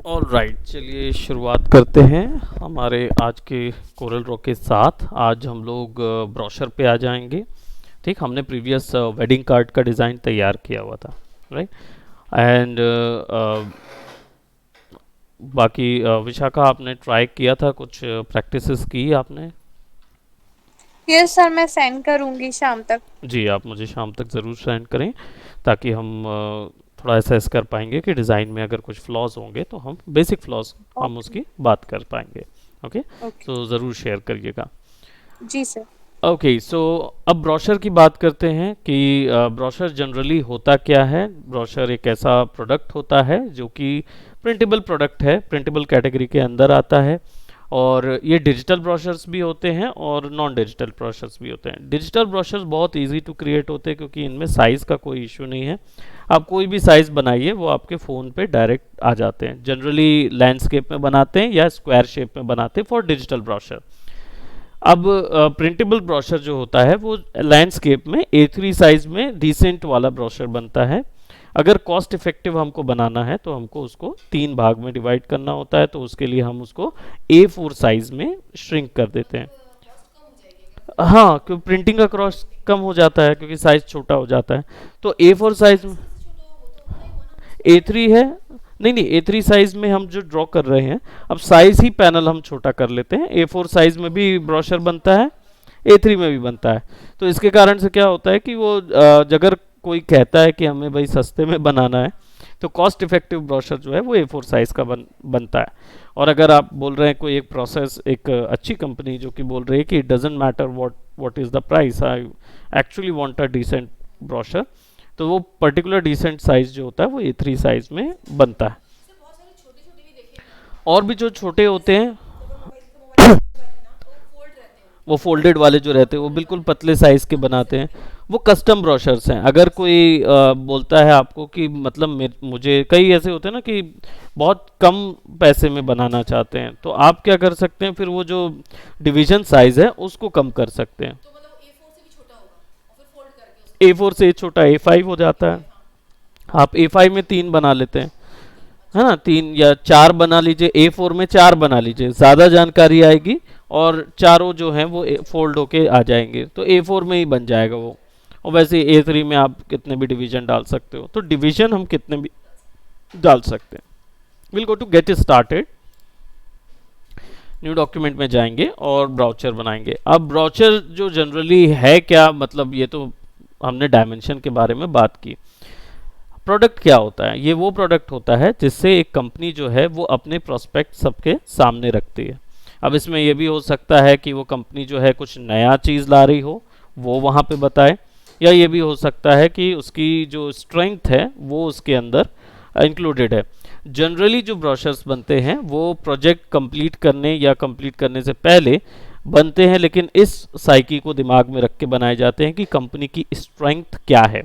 Alright, चलिए शुरुआत करते हैं हमारे आज के कोरल ड्रॉ के साथ। आज हम लोग ब्रोशर पे आ जाएंगे। ठीक, हमने प्रीवियस वेडिंग कार्ड का डिज़ाइन तैयार किया हुआ था, राइट। एंड बाकी विशाखा, आपने ट्राई किया था, कुछ प्रैक्टिसेस की आपने? यस सर, मैं सेंड करूंगी शाम तक। जी, आप मुझे शाम तक ज़रूर सेंड करें ताकि हम थोड़ा असेस कर पाएंगे कि डिज़ाइन में अगर कुछ फ्लॉज होंगे तो हम बेसिक फ्लॉज हम ओके। उसकी बात कर पाएंगे। Okay, okay. तो ज़रूर शेयर करिएगा। जी सर। ओके, सो अब ब्रोशर की बात करते हैं कि ब्रोशर जनरली होता क्या है। ब्रोशर एक ऐसा प्रोडक्ट होता है जो कि प्रिंटेबल प्रोडक्ट है, प्रिंटेबल कैटेगरी के अंदर आता है। और ये डिजिटल ब्रोशर्स भी होते हैं और नॉन डिजिटल ब्रोशर्स भी होते हैं। डिजिटल ब्रोशर्स बहुत इजी टू क्रिएट होते हैं क्योंकि इनमें साइज़ का कोई इशू नहीं है। आप कोई भी साइज़ बनाइए, वो आपके फ़ोन पे डायरेक्ट आ जाते हैं। जनरली लैंडस्केप में बनाते हैं या स्क्वायर शेप में बनाते हैं फॉर डिजिटल ब्रोशर। अब प्रिंटेबल ब्रोशर जो होता है वो लैंडस्केप में A3 साइज में डिसेंट वाला ब्रोशर बनता है। अगर कॉस्ट इफेक्टिव हमको बनाना है तो हमको उसको 3 भाग में डिवाइड करना होता है, तो उसके लिए हम उसको A4 साइज में श्रिंक कर देते हैं। हाँ, क्योंकि प्रिंटिंग का कॉस्ट कम हो जाता है क्योंकि साइज छोटा हो जाता है। तो A4 साइज में A3 है। नहीं नहीं, A3 साइज में हम जो ड्रॉ कर रहे हैं, अब साइज ही पैनल हम छोटा कर लेते हैं। A4 साइज में भी ब्रोशर बनता है, A3 में भी बनता है। तो इसके कारण से क्या होता है कि वो अगर कोई कहता है कि हमें भाई सस्ते में बनाना है तो कॉस्ट इफेक्टिव ब्रोशर जो है वो A4 साइज का बनता है। और अगर आप बोल रहे हैं कोई एक प्रोसेस, एक अच्छी कंपनी जो कि बोल रही है कि it doesn't matter what is the price, I actually want a decent brochure, तो वो पर्टिकुलर डिसेंट साइज जो होता है वो A3 साइज में बनता है। और भी जो छोटे होते हैं वो फोल्डेड वाले जो रहते हैं वो बिल्कुल पतले साइज के बनाते हैं। वो कस्टम ब्रोशर्स हैं। अगर कोई बोलता है आपको कि मतलब मुझे, कई ऐसे होते हैं ना कि बहुत कम पैसे में बनाना चाहते हैं, तो आप क्या कर सकते हैं, फिर वो जो डिवीजन साइज है उसको कम कर सकते हैं। A4 से छोटा A5 हो जाता है। आप A5 में 3 बना लेते हैं, है ना, 3 या 4 बना लीजिए। A4 में 4 बना लीजिए, ज़्यादा जानकारी आएगी और चारों जो हैं वो फोल्ड होके आ जाएंगे, तो A4 में ही बन जाएगा वो। और वैसे A3 में आप कितने भी डिवीजन डाल सकते हो, तो डिवीजन हम कितने भी डाल सकते हैं। Will go to get started. New document में जाएंगे और ब्राउचर बनाएंगे। अब ब्राउचर जो जनरली है क्या, मतलब ये तो हमने डायमेंशन के बारे में बात की। प्रोडक्ट क्या होता है? ये वो प्रोडक्ट होता है जिससे एक कंपनी जो है वो अपने प्रोस्पेक्ट सबके सामने रखती है। अब इसमें ये भी हो सकता है कि वो कंपनी जो है कुछ नया चीज़ ला रही हो, वो वहाँ पे बताए, या ये भी हो सकता है कि उसकी जो स्ट्रेंथ है वो उसके अंदर इंक्लूडेड है। जनरली जो ब्रोशर्स बनते हैं वो प्रोजेक्ट कंप्लीट करने या कंप्लीट करने से पहले बनते हैं, लेकिन इस साइकी को दिमाग में रख के बनाए जाते हैं कि कंपनी की स्ट्रेंथ क्या है,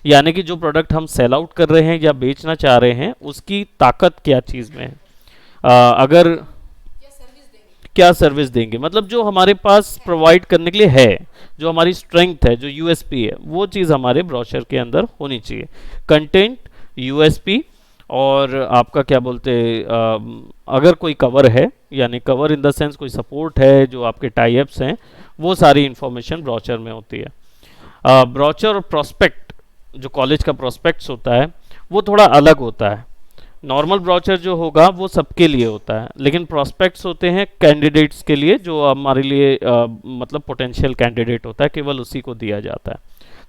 यानी कि जो प्रोडक्ट हम सेल आउट कर रहे हैं या बेचना चाह रहे हैं उसकी ताकत क्या चीज़ में है। अगर क्या सर्विस देंगे, मतलब जो हमारे पास प्रोवाइड करने के लिए है, जो हमारी स्ट्रेंथ है, जो यूएसपी है, वो चीज़ हमारे ब्रोशर के अंदर होनी चाहिए। कंटेंट, यूएसपी, और आपका क्या बोलते अगर कोई कवर है, यानी कवर इन द सेंस कोई सपोर्ट है, जो आपके टाई अप्स हैं, वो सारी इंफॉर्मेशन ब्रोशर में होती है। ब्रोशर और प्रोस्पेक्ट, जो कॉलेज का प्रोस्पेक्ट्स होता है वो थोड़ा अलग होता है। नॉर्मल ब्रोचर जो होगा वो सबके लिए होता है, लेकिन प्रोस्पेक्ट्स होते हैं कैंडिडेट्स के लिए, जो हमारे लिए मतलब पोटेंशियल कैंडिडेट होता है, केवल उसी को दिया जाता है।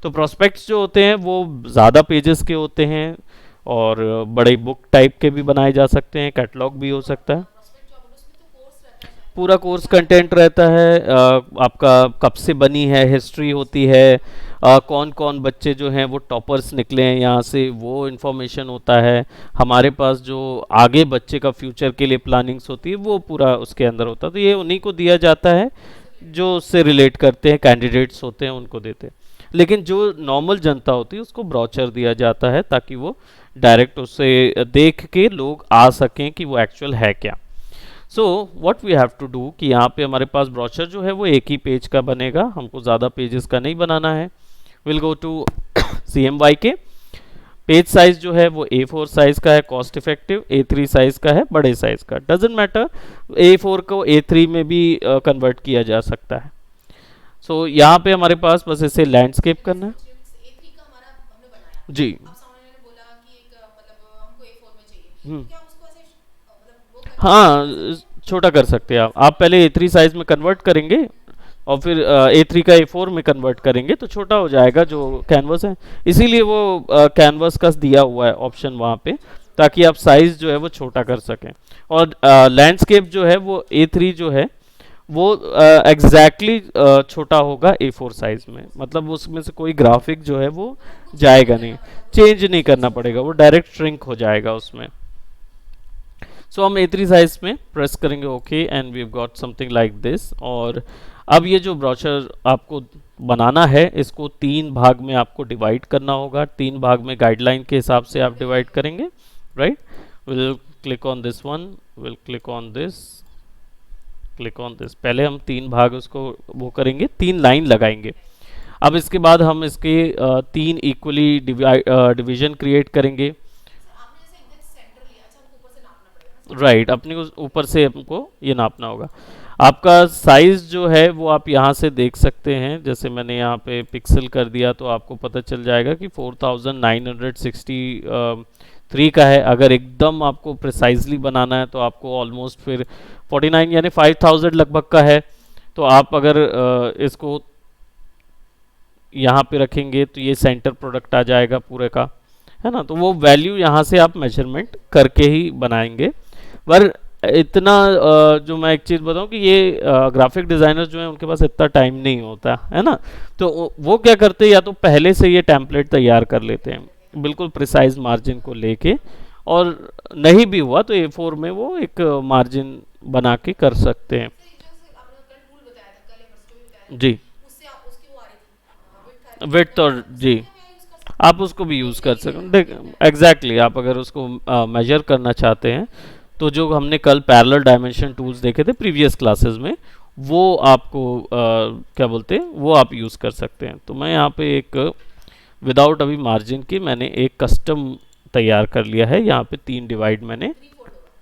तो प्रोस्पेक्ट्स जो होते हैं वो ज़्यादा पेजेस के होते हैं और बड़े बुक टाइप के भी बनाए जा सकते हैं, कैटलॉग भी हो सकता है। पूरा कोर्स कंटेंट रहता है, आपका कब से बनी है, हिस्ट्री होती है, कौन कौन बच्चे जो हैं वो टॉपर्स निकले हैं यहाँ से, वो इन्फॉर्मेशन होता है। हमारे पास जो आगे बच्चे का फ्यूचर के लिए प्लानिंग्स होती है वो पूरा उसके अंदर होता है। तो ये उन्हीं को दिया जाता है जो उससे रिलेट करते हैं, कैंडिडेट्स होते हैं उनको देते हैं। लेकिन जो नॉर्मल जनता होती है उसको ब्रोचर दिया जाता है ताकि वो डायरेक्ट उससे देख के लोग आ सकें कि वो एक्चुअल है क्या। So what we have to do कि यहाँ पे हमारे पास ब्रोशर जो है वो एक ही पेज का बनेगा, हमको ज़्यादा पेजेस का नहीं बनाना है। Will go to CMYK। Page size जो है वो A4 साइज का है, कॉस्ट इफेक्टिव, A3 साइज का है, बड़े साइज का, डजेंट मैटर, A4 को A3 में भी कन्वर्ट किया जा सकता है। सो यहाँ पे हमारे पास बस इसे लैंडस्केप करना है। A3 का हमारा हमने बनाया, जी। अब सामने ने बोला कि एक मतलब हमको A4 में चाहिए, हम्म। तो क्या हम उसको ऐसे मतलब वो करके हाँ, छोटा कर सकते हैं आप पहले A3 साइज में कन्वर्ट करेंगे और फिर A3 का A4 में कन्वर्ट करेंगे तो छोटा हो जाएगा जो कैनवस है। इसीलिए वो कैनवस का दिया हुआ है ऑप्शन वहाँ पे, ताकि आप साइज जो है वो छोटा कर सकें। और लैंडस्केप जो है वो A3 जो है वो एग्जैक्टली छोटा होगा A4 साइज में, मतलब उसमें से कोई ग्राफिक जो है वो जाएगा नहीं, चेंज नहीं करना पड़ेगा, वो डायरेक्ट श्रिंक हो जाएगा उसमें। सो हम A3 साइज में प्रेस करेंगे okay and we got something like this. और अब ये जो ब्रोशर आपको बनाना है इसको 3 भाग में आपको डिवाइड करना होगा। 3 भाग में गाइडलाइन के हिसाब से आप डिवाइड करेंगे, right. Will click on this one, will click on this, click on this. पहले हम 3 भाग उसको वो करेंगे, 3 लाइन लगाएंगे। अब इसके बाद हम इसके 3 इक्वली डिवीजन क्रिएट करेंगे, आपने जैसे एकदम सेंटर लिया, अच्छा हमको ऊपर से नापना पड़ेगा ना? राइट। अपने को ऊपर से हमको ये नापना होगा। आपका साइज जो है वो आप यहाँ से देख सकते हैं, जैसे मैंने यहाँ पे पिक्सल कर दिया तो आपको पता चल जाएगा कि 4963 का है। अगर एकदम आपको प्रिसाइजली बनाना है तो आपको ऑलमोस्ट फिर 49 यानी 5000 लगभग का है। तो आप अगर इसको यहाँ पे रखेंगे तो ये सेंटर प्रोडक्ट आ जाएगा पूरे का, है ना। तो वो वैल्यू यहाँ से आप मेजरमेंट करके ही बनाएंगे। पर इतना जो मैं एक चीज़ बताऊं कि ये ग्राफिक डिज़ाइनर्स जो हैं उनके पास इतना टाइम नहीं होता है ना, तो वो क्या करते हैं या तो पहले से ये टेम्पलेट तैयार कर लेते हैं बिल्कुल प्रिसाइज मार्जिन को लेके, और नहीं भी हुआ तो A4 में वो एक मार्जिन बना के कर सकते हैं। सर, ये जो आपने कल टूल बताया था, कल एक जो भी बताया था, जी, उससे आप उसकी वो आ रही थी विड्थ आ रही थी, विड्थ और जी, क्या मैं यूज कर सकता आप उसको भी यूज़ कर सकते हैं। देख एग्जैक्टली आप अगर उसको मेजर करना चाहते हैं तो जो हमने कल पैरेलल डायमेंशन टूल्स देखे थे प्रीवियस क्लासेस में, वो आपको क्या बोलते हैं वो आप यूज़ कर सकते हैं। तो मैं यहाँ पे एक विदाउट अभी मार्जिन की मैंने एक कस्टम तैयार कर लिया है। यहाँ पे 3 डिवाइड मैंने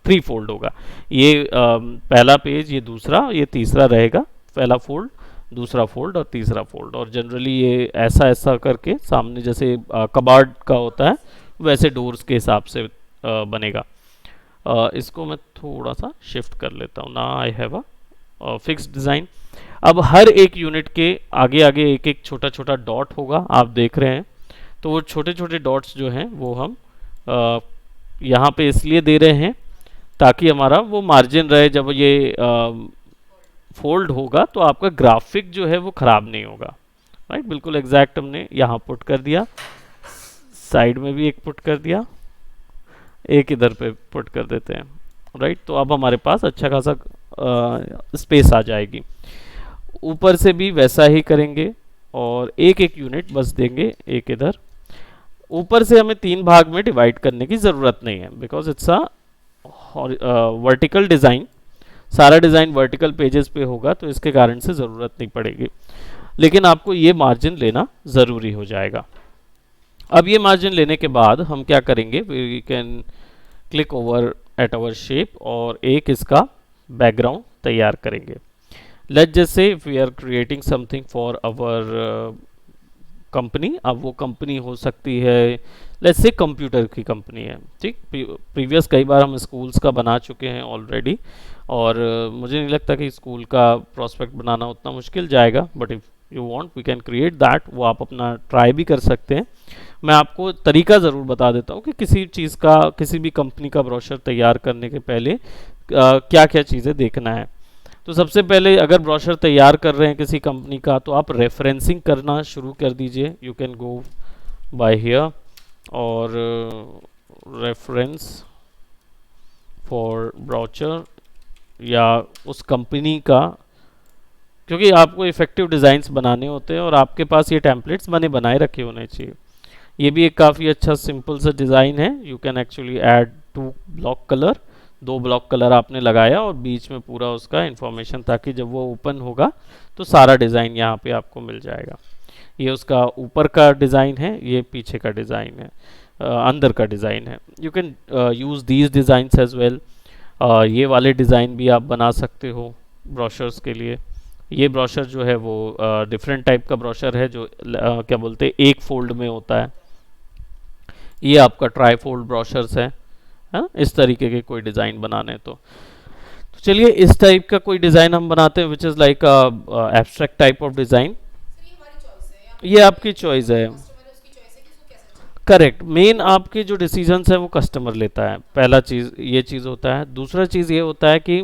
3 फोल्ड होगा। ये पहला पेज, ये दूसरा, ये तीसरा रहेगा। पहला फोल्ड, दूसरा फोल्ड और तीसरा फोल्ड। और जनरली ये ऐसा ऐसा करके सामने जैसे कबार्ड का होता है वैसे डोर्स के हिसाब से बनेगा। इसको मैं थोड़ा सा शिफ्ट कर लेता हूँ ना। I have a fix design. अब हर एक यूनिट के आगे आगे एक एक छोटा छोटा डॉट होगा, आप देख रहे हैं। तो वो छोटे छोटे डॉट्स जो हैं वो हम यहाँ पे इसलिए दे रहे हैं ताकि हमारा वो मार्जिन रहे, जब ये फोल्ड होगा तो आपका ग्राफिक जो है वो ख़राब नहीं होगा, राइट। बिल्कुल एग्जैक्ट हमने यहाँ पुट कर दिया, साइड में भी एक पुट कर दिया, एक इधर पे पुट कर देते हैं, राइट। तो अब हमारे पास अच्छा खासा स्पेस आ जाएगी। ऊपर से भी वैसा ही करेंगे और एक एक यूनिट बस देंगे, एक इधर। ऊपर से हमें 3 भाग में डिवाइड करने की ज़रूरत नहीं है, because it's a vertical design. सारा डिज़ाइन वर्टिकल पेजेस पे होगा तो इसके कारण से ज़रूरत नहीं पड़ेगी, लेकिन आपको ये मार्जिन लेना ज़रूरी हो जाएगा। अब ये मार्जिन लेने के बाद हम क्या करेंगे, we can click over at our shape और एक इसका बैकग्राउंड तैयार करेंगे। Let's just say if we are creating something for our company. अब वो कंपनी हो सकती है, लेट्स से कंप्यूटर की कंपनी है, ठीक। प्रीवियस कई बार हम स्कूल्स का बना चुके हैं ऑलरेडी, और मुझे नहीं लगता कि स्कूल का प्रॉस्पेक्ट बनाना उतना मुश्किल जाएगा, but if you want we can create that. वो आप अपना ट्राई भी कर सकते हैं। मैं आपको तरीका ज़रूर बता देता हूँ कि किसी चीज़ का, किसी भी कंपनी का ब्रोशर तैयार करने के पहले क्या क्या चीज़ें देखना है। तो सबसे पहले अगर ब्रोशर तैयार कर रहे हैं किसी कंपनी का तो आप रेफरेंसिंग करना शुरू कर दीजिए। You can go by here और रेफरेंस फॉर ब्रोशर या उस कंपनी का, क्योंकि आपको इफ़ेक्टिव डिज़ाइंस बनाने होते हैं और आपके पास ये टेम्पलेट्स बने बनाए रखे होने चाहिए। ये भी एक काफ़ी अच्छा सिंपल सा डिज़ाइन है। You can actually add 2 block colour, 2 block colour आपने लगाया और बीच में पूरा उसका इंफॉर्मेशन, ताकि जब वो ओपन होगा तो सारा डिज़ाइन यहाँ पे आपको मिल जाएगा। ये उसका ऊपर का डिज़ाइन है, ये पीछे का डिज़ाइन है। अंदर का डिज़ाइन है। You can use these designs as well. ये वाले डिज़ाइन भी आप बना सकते हो ब्रोशर्स के लिए। ये ब्रोशर जो है वो डिफरेंट टाइप का ब्रोशर है, जो क्या बोलते हैं एक फोल्ड में होता है। ये आपका ट्राई फोल्ड ब्रोशर्स है। हाँ, इस तरीके के कोई डिज़ाइन बनाने हैं तो चलिए इस टाइप का कोई डिज़ाइन हम बनाते हैं which is like abstract type of design. Sir ये हमारी चॉइस है या ये आपकी चॉइस है। कस्टमर है उसकी चॉइस है कि उसको कैसा चाहिए। करेक्ट, मेन आपके जो डिसीजंस है वो कस्टमर लेता है। पहला चीज़ ये चीज़ होता है। दूसरा चीज़ ये होता है कि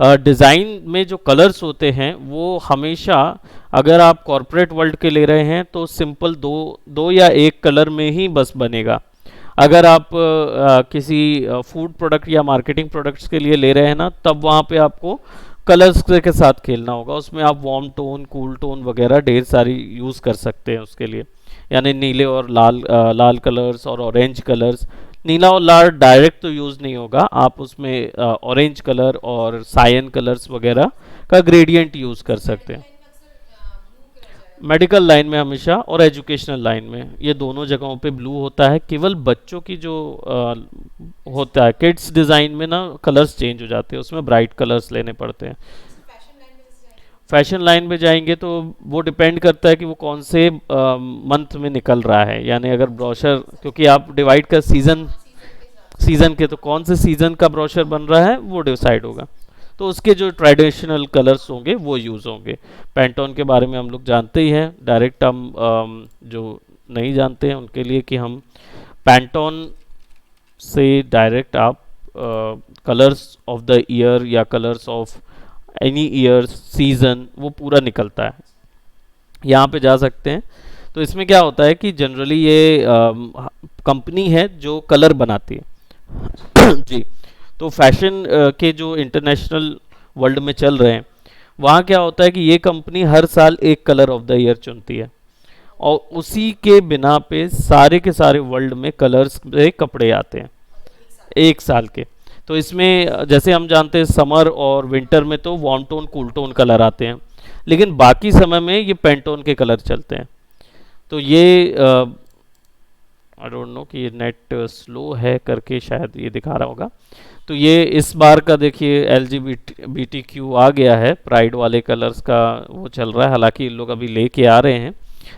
डिज़ाइन में जो कलर्स होते हैं वो हमेशा, अगर आप कॉरपोरेट वर्ल्ड के ले रहे हैं तो सिंपल दो या एक कलर में ही बस बनेगा। अगर आप किसी फूड प्रोडक्ट या मार्केटिंग प्रोडक्ट्स के लिए ले रहे हैं ना, तब वहाँ पे आपको कलर्स के साथ खेलना होगा। उसमें आप वार्म टोन, कूल टोन वगैरह ढेर सारी यूज़ कर सकते हैं उसके लिए। यानी नीले और लाल कलर्स और ऑरेंज कलर्स। नीला और लाल डायरेक्ट तो यूज़ नहीं होगा, आप उसमें ऑरेंज कलर और सायन कलर्स वगैरह का ग्रेडियंट यूज़ कर सकते हैं। लाइन में अक्सर ब्लू कलर जाएगा। मेडिकल लाइन में हमेशा और एजुकेशनल लाइन में ये दोनों जगहों पे ब्लू होता है। केवल बच्चों की जो होता है किड्स डिज़ाइन में ना कलर्स चेंज हो जाते हैं, उसमें ब्राइट कलर्स लेने पड़ते हैं। फैशन लाइन में जैसे जाएंगे। फैशन लाइन में जाएंगे तो वो डिपेंड करता है कि वो कौन से मंथ में निकल रहा है। यानी अगर ब्रोशर, क्योंकि आप डिवाइड कर सीज़न के, तो कौन से सीज़न का ब्रोशर बन रहा है वो डिसाइड होगा, तो उसके जो ट्रेडिशनल कलर्स होंगे वो यूज़ होंगे। पैंटोन के बारे में हम लोग जानते ही हैं। डायरेक्ट हम जो नहीं जानते हैं उनके लिए कि हम पैंटोन से डायरेक्ट आप कलर्स ऑफ द ईयर या colours of any year season वो पूरा निकलता है, यहाँ पे जा सकते हैं। तो इसमें क्या होता है कि जनरली ये कंपनी है जो कलर बनाती है जी। तो फैशन के जो इंटरनेशनल वर्ल्ड में चल रहे हैं, वहाँ क्या होता है कि ये कंपनी हर साल एक कलर ऑफ द ईयर चुनती है और उसी के बिना पे सारे के सारे वर्ल्ड में कलर्स के कपड़े आते हैं एक साल के। तो इसमें जैसे हम जानते हैं समर और विंटर में तो warm tone, cool tone colour आते हैं, लेकिन बाकी समय में ये पेंटोन के कलर चलते हैं। तो ये आई डोंट नो कि ये नेट स्लो है करके शायद ये दिखा रहा होगा। तो ये इस बार का देखिए LGBTQ आ गया है, प्राइड वाले कलर्स का वो चल रहा है। हालांकि ये लोग अभी लेके आ रहे हैं,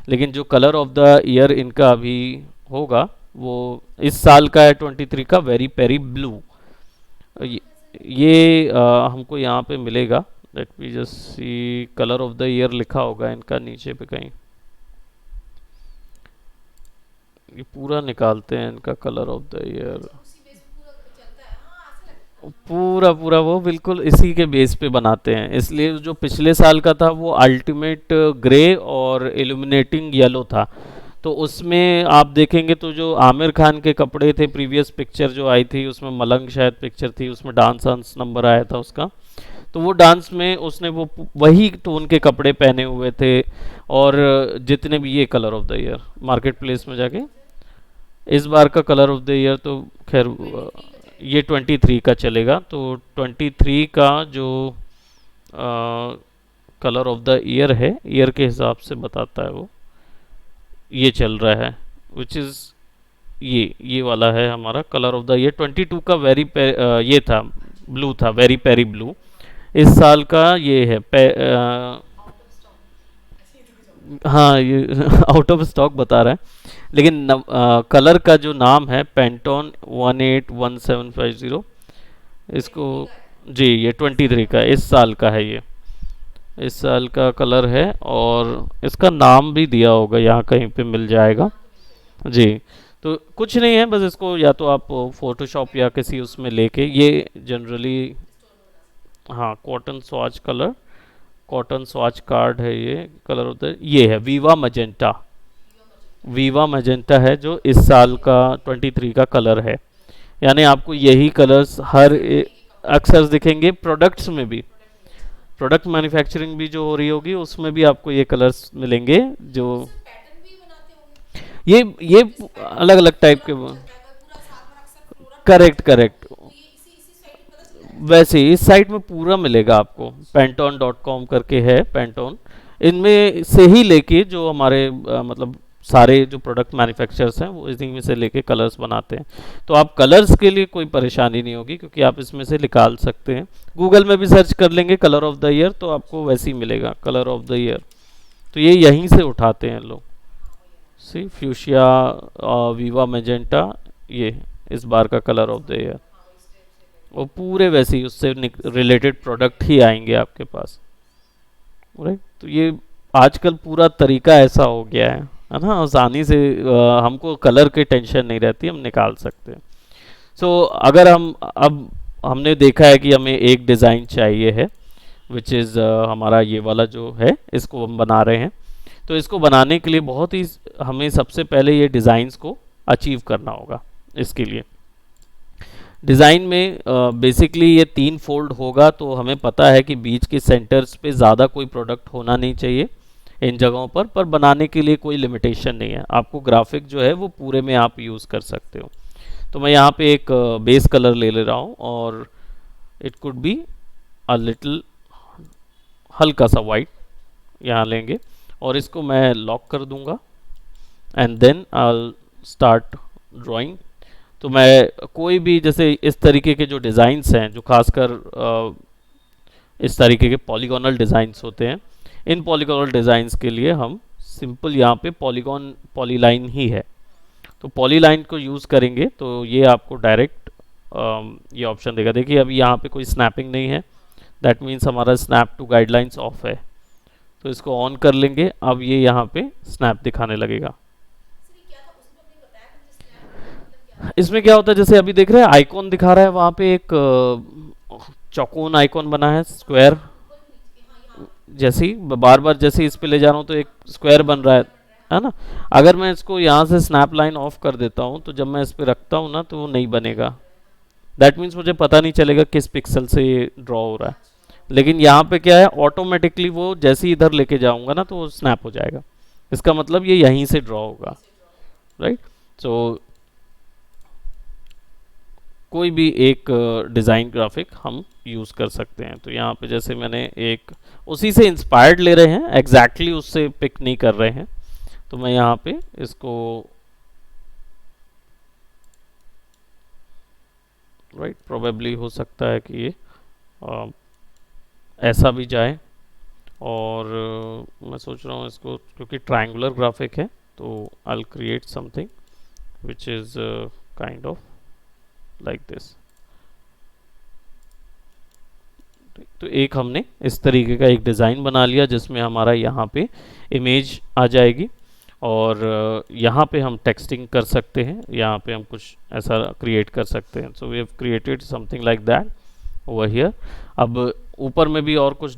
लेकिन जो कलर ऑफ द ईयर इनका अभी होगा वो इस साल का है 23 का वेरी पेरी ब्लू। ये हमको यहाँ पे मिलेगा। Let me just see, colour of the year लिखा होगा इनका नीचे पे कहीं। ये पूरा निकालते हैं इनका कलर ऑफ द ईयर, उसी बेस पे पूरा चलता है। हाँ ऐसा लगता है। पूरा पूरा वो बिल्कुल इसी के बेस पे बनाते हैं। इसलिए जो पिछले साल का था वो अल्टीमेट ग्रे और इल्यूमिनेटिंग येलो था। तो उसमें आप देखेंगे तो जो आमिर खान के कपड़े थे, प्रीवियस पिक्चर जो आई थी उसमें मलंग शायद पिक्चर थी, उसमें डांस आंस नंबर आया था उसका। तो वो डांस में उसने वो वही टोन के कपड़े पहने हुए थे। और जितने भी ये colour of the year market place में जाके, इस बार का कलर ऑफ द ईयर तो खैर ये 23 का चलेगा। तो 23 का जो कलर ऑफ द ईयर है, ईयर के हिसाब से बताता है वो, ये चल रहा है विच इज़ ये वाला है हमारा कलर ऑफ द ईयर। 22 का ये था ब्लू था, वेरी पेरी ब्लू। इस साल का ये है हाँ ये आउट ऑफ स्टॉक बता रहा है, लेकिन कलर का जो नाम है पेंटोन 181750, इसको जी ये 23 का इस साल का है। ये इस साल का कलर है और इसका नाम भी दिया होगा, यहाँ कहीं पे मिल जाएगा जी। तो कुछ नहीं है, बस इसको या तो आप फोटोशॉप या किसी उसमें लेके, ये जनरली हाँ cotton swatch colour, cotton swatch card है ये कलर होता है। ये है वीवा मजेंटा, वीवा मजेंटा है जो इस साल का 23 का कलर है। यानी आपको यही कलर्स हर अक्सर दिखेंगे प्रोडक्ट्स में भी, प्रोडक्ट मैन्युफैक्चरिंग भी जो हो रही होगी उसमें भी आपको ये कलर्स मिलेंगे। जो पैटर्न भी बनाते होंगे। ये अलग अलग टाइप के, पूरा साल भर अक्सर फ्लोरल करेक्ट करेक्ट, तो ये इसी साइड पे पता चलता है। वैसे ही इस साइट में पूरा मिलेगा आपको। pantone.com करके है पैंटोन, इनमें से ही लेके जो हमारे मतलब सारे जो प्रोडक्ट मैन्युफैक्चरर्स हैं वो इसी में से लेके कलर्स बनाते हैं। तो आप कलर्स के लिए कोई परेशानी नहीं होगी, क्योंकि आप इसमें से निकाल सकते हैं। गूगल में भी सर्च कर लेंगे कलर ऑफ द ईयर तो आपको वैसे ही मिलेगा कलर ऑफ द ईयर। तो ये यहीं से उठाते हैं लोग। सी फ्यूशिया, वीवा मैजेंटा, ये इस बार का कलर ऑफ द ईयर, वो पूरे वैसे ही उससे रिलेटेड प्रोडक्ट ही आएंगे आपके पास, राइट। तो ये आजकल पूरा तरीका ऐसा हो गया है ना, आसानी से हमको कलर की टेंशन नहीं रहती, हम निकाल सकते हैं। सो अगर हम अब हमने देखा है कि हमें एक डिज़ाइन चाहिए है, विच इज़ हमारा ये वाला जो है, इसको हम बना रहे हैं। तो इसको बनाने के लिए बहुत ही हमें सबसे पहले ये डिज़ाइंस को अचीव करना होगा। इसके लिए डिज़ाइन में बेसिकली ये 3 फोल्ड होगा, तो हमें पता है कि बीच के सेंटर्स पे ज़्यादा कोई प्रोडक्ट होना नहीं चाहिए इन जगहों पर बनाने के लिए कोई लिमिटेशन नहीं है। आपको ग्राफिक जो है वो पूरे में आप यूज़ कर सकते हो। तो मैं यहाँ पे एक बेस कलर ले रहा हूँ, और it could be a little, हल्का सा वाइट यहाँ लेंगे, और इसको मैं लॉक कर दूंगा and then I start drawing. तो मैं कोई भी, जैसे इस तरीके के जो डिज़ाइंस हैं, जो खासकर इस तरीके के पॉलीगोनल डिज़ाइंस होते हैं, इन पॉलीगोनल डिज़ाइंस के लिए हम सिंपल यहाँ पे पॉलीलाइन ही है, तो पॉलीलाइन को यूज़ करेंगे। तो ये आपको डायरेक्ट ये ऑप्शन देगा। देखिए अभी यहाँ पे कोई स्नैपिंग नहीं है, दैट मीन्स हमारा स्नैप टू गाइडलाइंस ऑफ है। तो इसको ऑन कर लेंगे, अब ये यहाँ पे स्नैप दिखाने लगेगा। इसमें क्या होता है, जैसे अभी देख रहे हैं आइकॉन दिखा रहा है, वहाँ पे एक चौकोन आइकॉन बना है, स्क्वायर। जैसे ही बार बार जैसे इस पे ले जा रहा हूँ तो एक स्क्वायर बन रहा है ना। अगर मैं इसको यहाँ से स्नैप लाइन ऑफ कर देता हूँ, तो जब मैं इस पे रखता हूँ ना, तो वो नहीं बनेगा। दैट मीन्स मुझे पता नहीं चलेगा किस पिक्सल से ये ड्रॉ हो रहा है। लेकिन यहाँ पे क्या है, ऑटोमेटिकली वो जैसे ही इधर लेके जाऊंगा ना, तो वो स्नैप हो जाएगा। इसका मतलब ये यहीं से ड्रॉ होगा, राइट। सो कोई भी एक डिज़ाइन ग्राफिक हम यूज़ कर सकते हैं। तो यहाँ पे जैसे मैंने एक उसी से इंस्पायर्ड ले रहे हैं, एग्जैक्टली उससे पिक नहीं कर रहे हैं। तो मैं यहाँ पे इसको राइट, प्रोबेबली हो सकता है कि ये ऐसा भी जाए, और मैं सोच रहा हूँ इसको, क्योंकि ट्रायंगुलर ग्राफिक है, तो I create something which is kind of like this. तो एक हमने इस तरीके का एक डिज़ाइन बना लिया, जिसमें हमारा यहाँ पे इमेज आ जाएगी, और यहाँ पे हम टेक्सटिंग कर सकते हैं, यहाँ पे हम कुछ ऐसा क्रिएट कर सकते हैं। So we have created something like that over here. अब ऊपर में भी और कुछ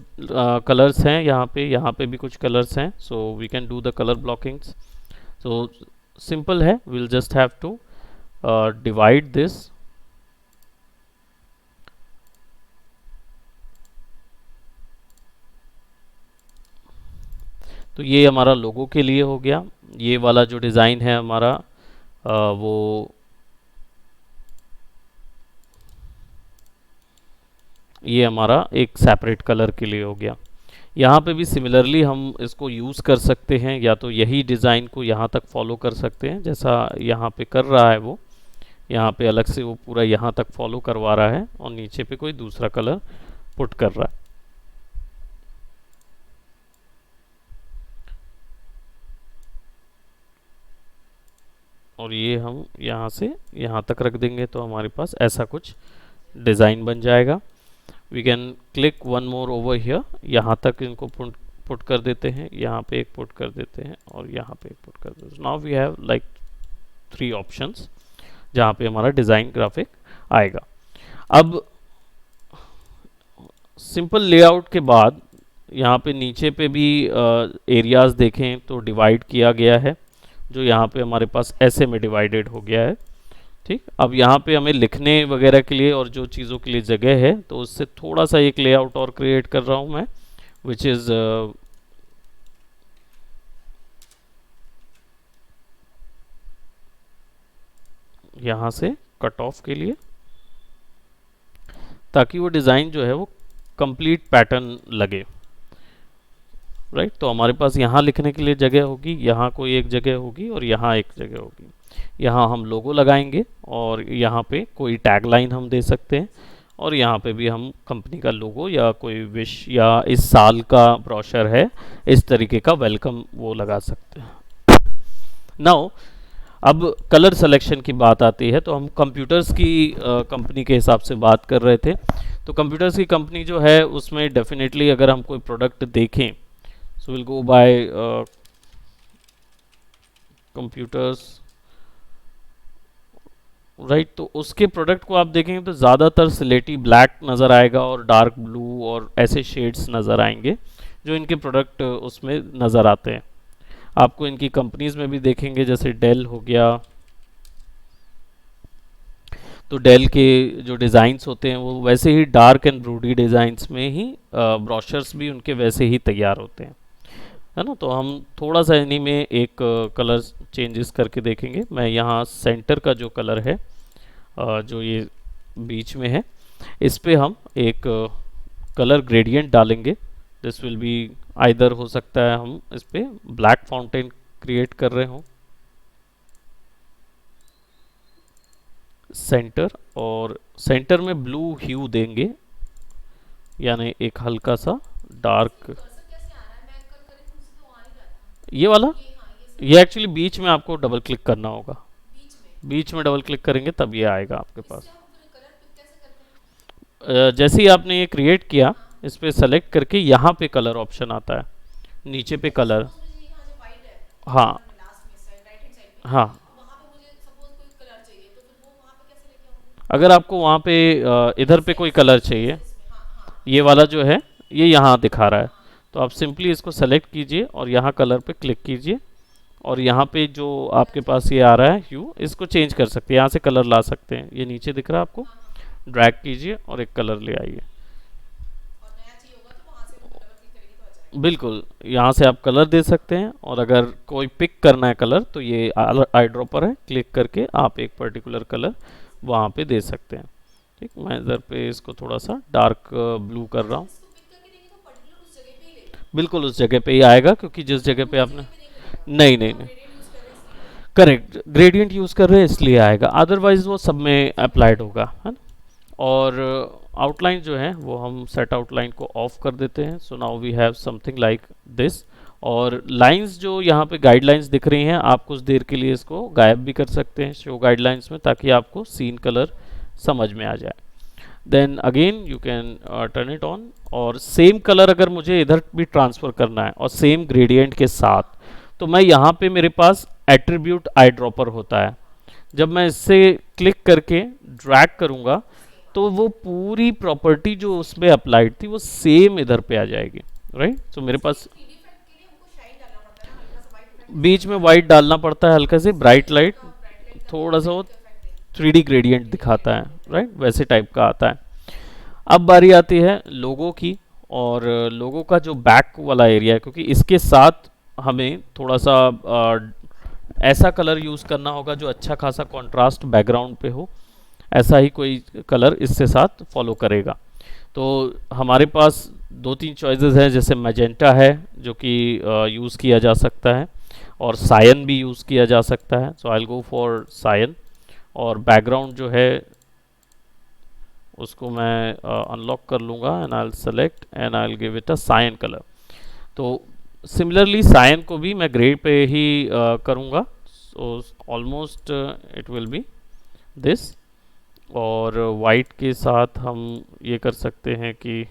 कलर्स हैं, यहाँ पे भी कुछ कलर्स हैं, so we can do the colour blockings. So simple है, will just have to divide this. तो ये हमारा लोगो के लिए हो गया। ये वाला जो डिज़ाइन है हमारा वो ये हमारा एक सेपरेट कलर के लिए हो गया। यहाँ पे भी सिमिलरली हम इसको यूज़ कर सकते हैं, या तो यही डिज़ाइन को यहाँ तक फॉलो कर सकते हैं जैसा यहाँ पे कर रहा है वो, यहाँ पे अलग से वो पूरा यहाँ तक फॉलो करवा रहा है, और नीचे पे कोई दूसरा कलर पुट कर रहा है। और ये हम यहाँ से यहाँ तक रख देंगे, तो हमारे पास ऐसा कुछ डिज़ाइन बन जाएगा। We can click one more over here, यहाँ तक इनको पुट कर देते हैं, यहाँ पे एक पुट कर देते हैं, और यहाँ पे एक पुट कर देते हैं। Now we have like 3 options जहाँ पे हमारा डिज़ाइन ग्राफिक आएगा। अब सिंपल लेआउट के बाद यहाँ पे नीचे पे भी एरियाज़ देखें तो डिवाइड किया गया है, जो यहाँ पे हमारे पास ऐसे में डिवाइडेड हो गया है, ठीक। अब यहाँ पे हमें लिखने वगैरह के लिए और जो चीज़ों के लिए जगह है, तो उससे थोड़ा सा एक लेआउट और क्रिएट कर रहा हूँ मैं, विच इज़ यहाँ से कट ऑफ के लिए, ताकि वो डिज़ाइन जो है वो कंप्लीट पैटर्न लगे। राइट। तो हमारे पास यहाँ लिखने के लिए जगह होगी, यहाँ कोई एक जगह होगी और यहाँ एक जगह होगी। यहाँ हम लोगो लगाएंगे और यहाँ पे कोई टैगलाइन हम दे सकते हैं, और यहाँ पे भी हम कंपनी का लोगो या कोई विश या इस साल का ब्रोशर है इस तरीके का वेलकम वो लगा सकते हैं। नाउ अब कलर सिलेक्शन की बात आती है, तो हम कंप्यूटर्स की कंपनी के हिसाब से बात कर रहे थे। तो कंप्यूटर्स की कंपनी जो है उसमें डेफिनेटली अगर हम कोई प्रोडक्ट देखें, so will go by computers, right. तो उसके प्रोडक्ट को आप देखेंगे तो ज़्यादातर स्लेटी ब्लैक नज़र आएगा और डार्क ब्लू और ऐसे शेड्स नज़र आएंगे जो इनके प्रोडक्ट उसमें नज़र आते हैं। आपको इनकी कंपनीज में भी देखेंगे, जैसे डेल हो गया, तो डेल के जो डिज़ाइंस होते हैं वो वैसे ही डार्क एंड ब्रूडी डिज़ाइंस में ही ब्रोशर्स भी उनके वैसे ही तैयार होते हैं, है ना। तो हम थोड़ा सा इन्हीं में एक कलर चेंजेस करके देखेंगे। मैं यहाँ सेंटर का जो कलर है जो ये बीच में है, इस पे हम एक कलर ग्रेडियंट डालेंगे। दिस विल बी आइदर, हो सकता है हम इस पे ब्लैक फाउंटेन क्रिएट कर रहे हों, सेंटर, और सेंटर में ब्लू ह्यू देंगे, यानी एक हल्का सा डार्क, कर्सर कैसे आ रहा है? मैं कर करी मुझसे तो आ नहीं रहा था। ये वाला, ये हाँ, ये ये एक्चुअली बीच में आपको डबल क्लिक करना होगा। बीच में। बीच में डबल क्लिक करेंगे तब ये आएगा आपके पास। इससे हम फिर कलर पिक कैसे करते हैं? जैसे ही आपने ये क्रिएट किया, इस पे सेलेक्ट करके यहाँ पे कलर ऑप्शन आता है, नीचे पे कलर, उसमें जी यहाँ जो वाइट है, हाँ लास्ट में साइड राइट हैंड साइड में, हाँ। वहाँ पे मुझे सपोज कोई कलर चाहिए तो फिर वो वहाँ पे कैसे लेके आऊँगी? अगर आपको वहाँ पे इधर पे कोई कलर चाहिए, इसमें हाँ हाँ ये वाला जो है ये यहाँ दिखा रहा है, तो आप सिंपली इसको सेलेक्ट कीजिए और यहाँ कलर पे क्लिक कीजिए, और यहाँ पे जो आपके पास ये आ रहा है ह्यू, इसको चेंज कर सकते हैं, यहाँ से कलर ला सकते हैं। ये नीचे दिख रहा है आपको, ड्रैग कीजिए और एक कलर ले आइए। और नया चाहिए होगा तो वहाँ से डबल क्लिक करेंगे तो आ जाएगा। बिल्कुल, यहाँ से आप कलर दे सकते हैं, और अगर कोई पिक करना है कलर तो ये आई ड्रॉपर है, क्लिक करके आप एक पर्टिकुलर कलर वहाँ पे दे सकते हैं। ठीक, मैं इधर पे इसको थोड़ा सा डार्क ब्लू कर रहा हूँ। इसको पिक करके देंगे तो पर्टिकुलर उस जगह पे ही लेगा, बिल्कुल उस जगह पे ही आएगा, क्योंकि जिस जगह पे आपने, नहीं नहीं नहीं, ग्रेडियंट यूज़ कर रहे हैं इसलिए। करेक्ट, ग्रेडियंट यूज़ कर रहे हैं इसलिए आएगा, अदरवाइज वो सब में अप्लाइड होगा, है ना। और आउटलाइन जो है वो हम सेट आउटलाइन को ऑफ कर देते हैं। So now we have something like this. और लाइंस जो यहाँ पे गाइडलाइंस दिख रही हैं, आप कुछ देर के लिए इसको गायब भी कर सकते हैं शो गाइडलाइंस में, ताकि आपको सीन कलर समझ में आ जाए। Then again you can turn it on, और सेम कलर अगर मुझे इधर भी ट्रांसफ़र करना है और सेम ग्रेडियंट के साथ, तो मैं यहाँ पे मेरे पास एट्रीब्यूट आई ड्रॉपर होता है। जब मैं इससे क्लिक करके ड्रैग करूँगा तो वो पूरी प्रॉपर्टी जो उसमें अप्लाइड थी वो सेम इधर पे आ जाएगी, राइट। तो मेरे पास 3D इफेक्ट के लिए हमको शाइन डालना पड़ता है ना, हल्का सा वाइट इफेक्ट, बीच में वाइट डालना पड़ता है, हल्का से ब्राइट लाइट, ब्राइट लाइट थोड़ा सा वो इफेक्ट देंगे। 3D ग्रेडियंट दिखाता है, राइट, वैसे टाइप का आता है। अब बारी आती है लोगो की, और लोगो का जो बैक वाला एरिया है, क्योंकि इसके साथ हमें थोड़ा सा ऐसा कलर यूज़ करना होगा जो अच्छा खासा कंट्रास्ट बैकग्राउंड पे हो, ऐसा ही कोई कलर इससे साथ फॉलो करेगा। तो हमारे पास दो तीन चॉइसेस हैं, जैसे मैजेंटा है जो कि यूज़ किया जा सकता है, और सायन भी यूज़ किया जा सकता है। So I will go for cyan, और बैकग्राउंड जो है उसको मैं अनलॉक कर लूँगा, and I will select and I will give it a cyan colour. तो सिमिलरली सायन को भी मैं ग्रे पे ही करूँगा, so almost it will be this. और वाइट के साथ हम ये कर सकते हैं कि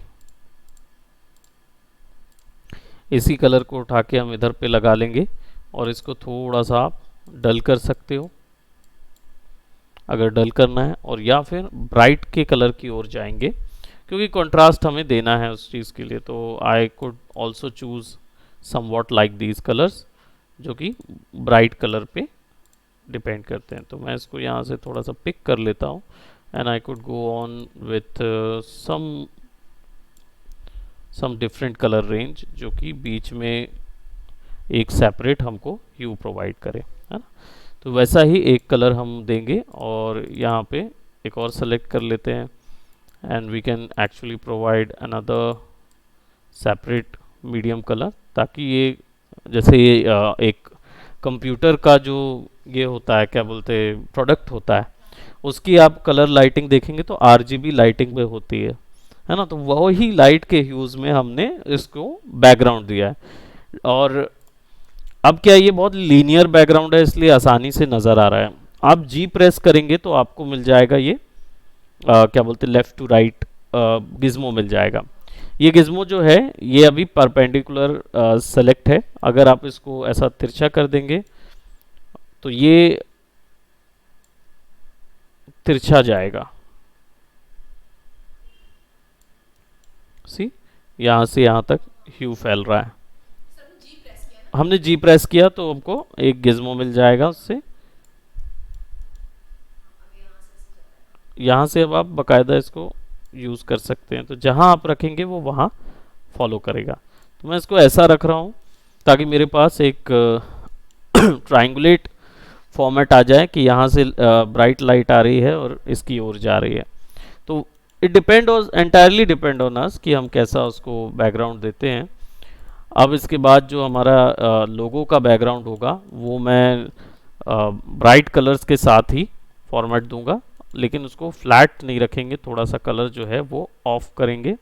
इसी कलर को उठा के हम इधर पे लगा लेंगे, और इसको थोड़ा सा आप डल कर सकते हो अगर डल करना है, और या फिर ब्राइट के कलर की ओर जाएंगे, क्योंकि कंट्रास्ट हमें देना है उस चीज़ के लिए। तो I could also choose somewhat like these colours, जो कि ब्राइट कलर पे डिपेंड करते हैं। तो मैं इसको यहाँ से थोड़ा सा पिक कर लेता हूँ, and I could go on with some different colour range, जो कि बीच में एक सेपरेट हमको ह्यू प्रोवाइड करे, है ना। तो वैसा ही एक कलर हम देंगे, और यहाँ पे एक और सेलेक्ट कर लेते हैं, and we can actually provide another separate medium colour, ताकि ये जैसे ये एक कंप्यूटर का जो ये होता है क्या बोलते हैं प्रोडक्ट होता है, उसकी आप कलर लाइटिंग देखेंगे तो आरजीबी लाइटिंग में होती है ना। तो वही लाइट के ह्यूज में हमने इसको बैकग्राउंड दिया है। और अब क्या ये बहुत लीनियर बैकग्राउंड है इसलिए आसानी से नज़र आ रहा है। आप जी प्रेस करेंगे तो आपको मिल जाएगा ये क्या बोलते हैं लेफ़्ट टू राइट गिज़्मो मिल जाएगा। ये गिज़्मो जो है ये अभी परपेंडिकुलर सेलेक्ट है। अगर आप इसको ऐसा तिरछा कर देंगे तो ये तिरछा जाएगा। सी यहाँ से यहाँ तक ह्यू फैल रहा है। सर जी प्रेस किया ना, हमने जी प्रेस किया तो हमको एक गिज़्मो मिल जाएगा उससे। अब यहाँ से ऐसे जा रहा है। यहाँ से अब आप बकायदा इसको यूज़ कर सकते हैं, तो जहाँ आप रखेंगे वो वहाँ फॉलो करेगा। तो मैं इसको ऐसा रख रहा हूँ ताकि मेरे पास एक ट्रायंगुलेट फॉर्मेट आ जाए कि यहाँ से ब्राइट लाइट आ रही है और इसकी ओर जा रही है। तो it depend on entirely depend on us कि हम कैसा उसको बैकग्राउंड देते हैं। अब इसके बाद जो हमारा लोगो का बैकग्राउंड होगा वो मैं ब्राइट कलर्स के साथ ही फॉर्मेट दूंगा, लेकिन उसको फ्लैट नहीं रखेंगे, थोड़ा सा कलर जो है वो ऑफ करेंगे।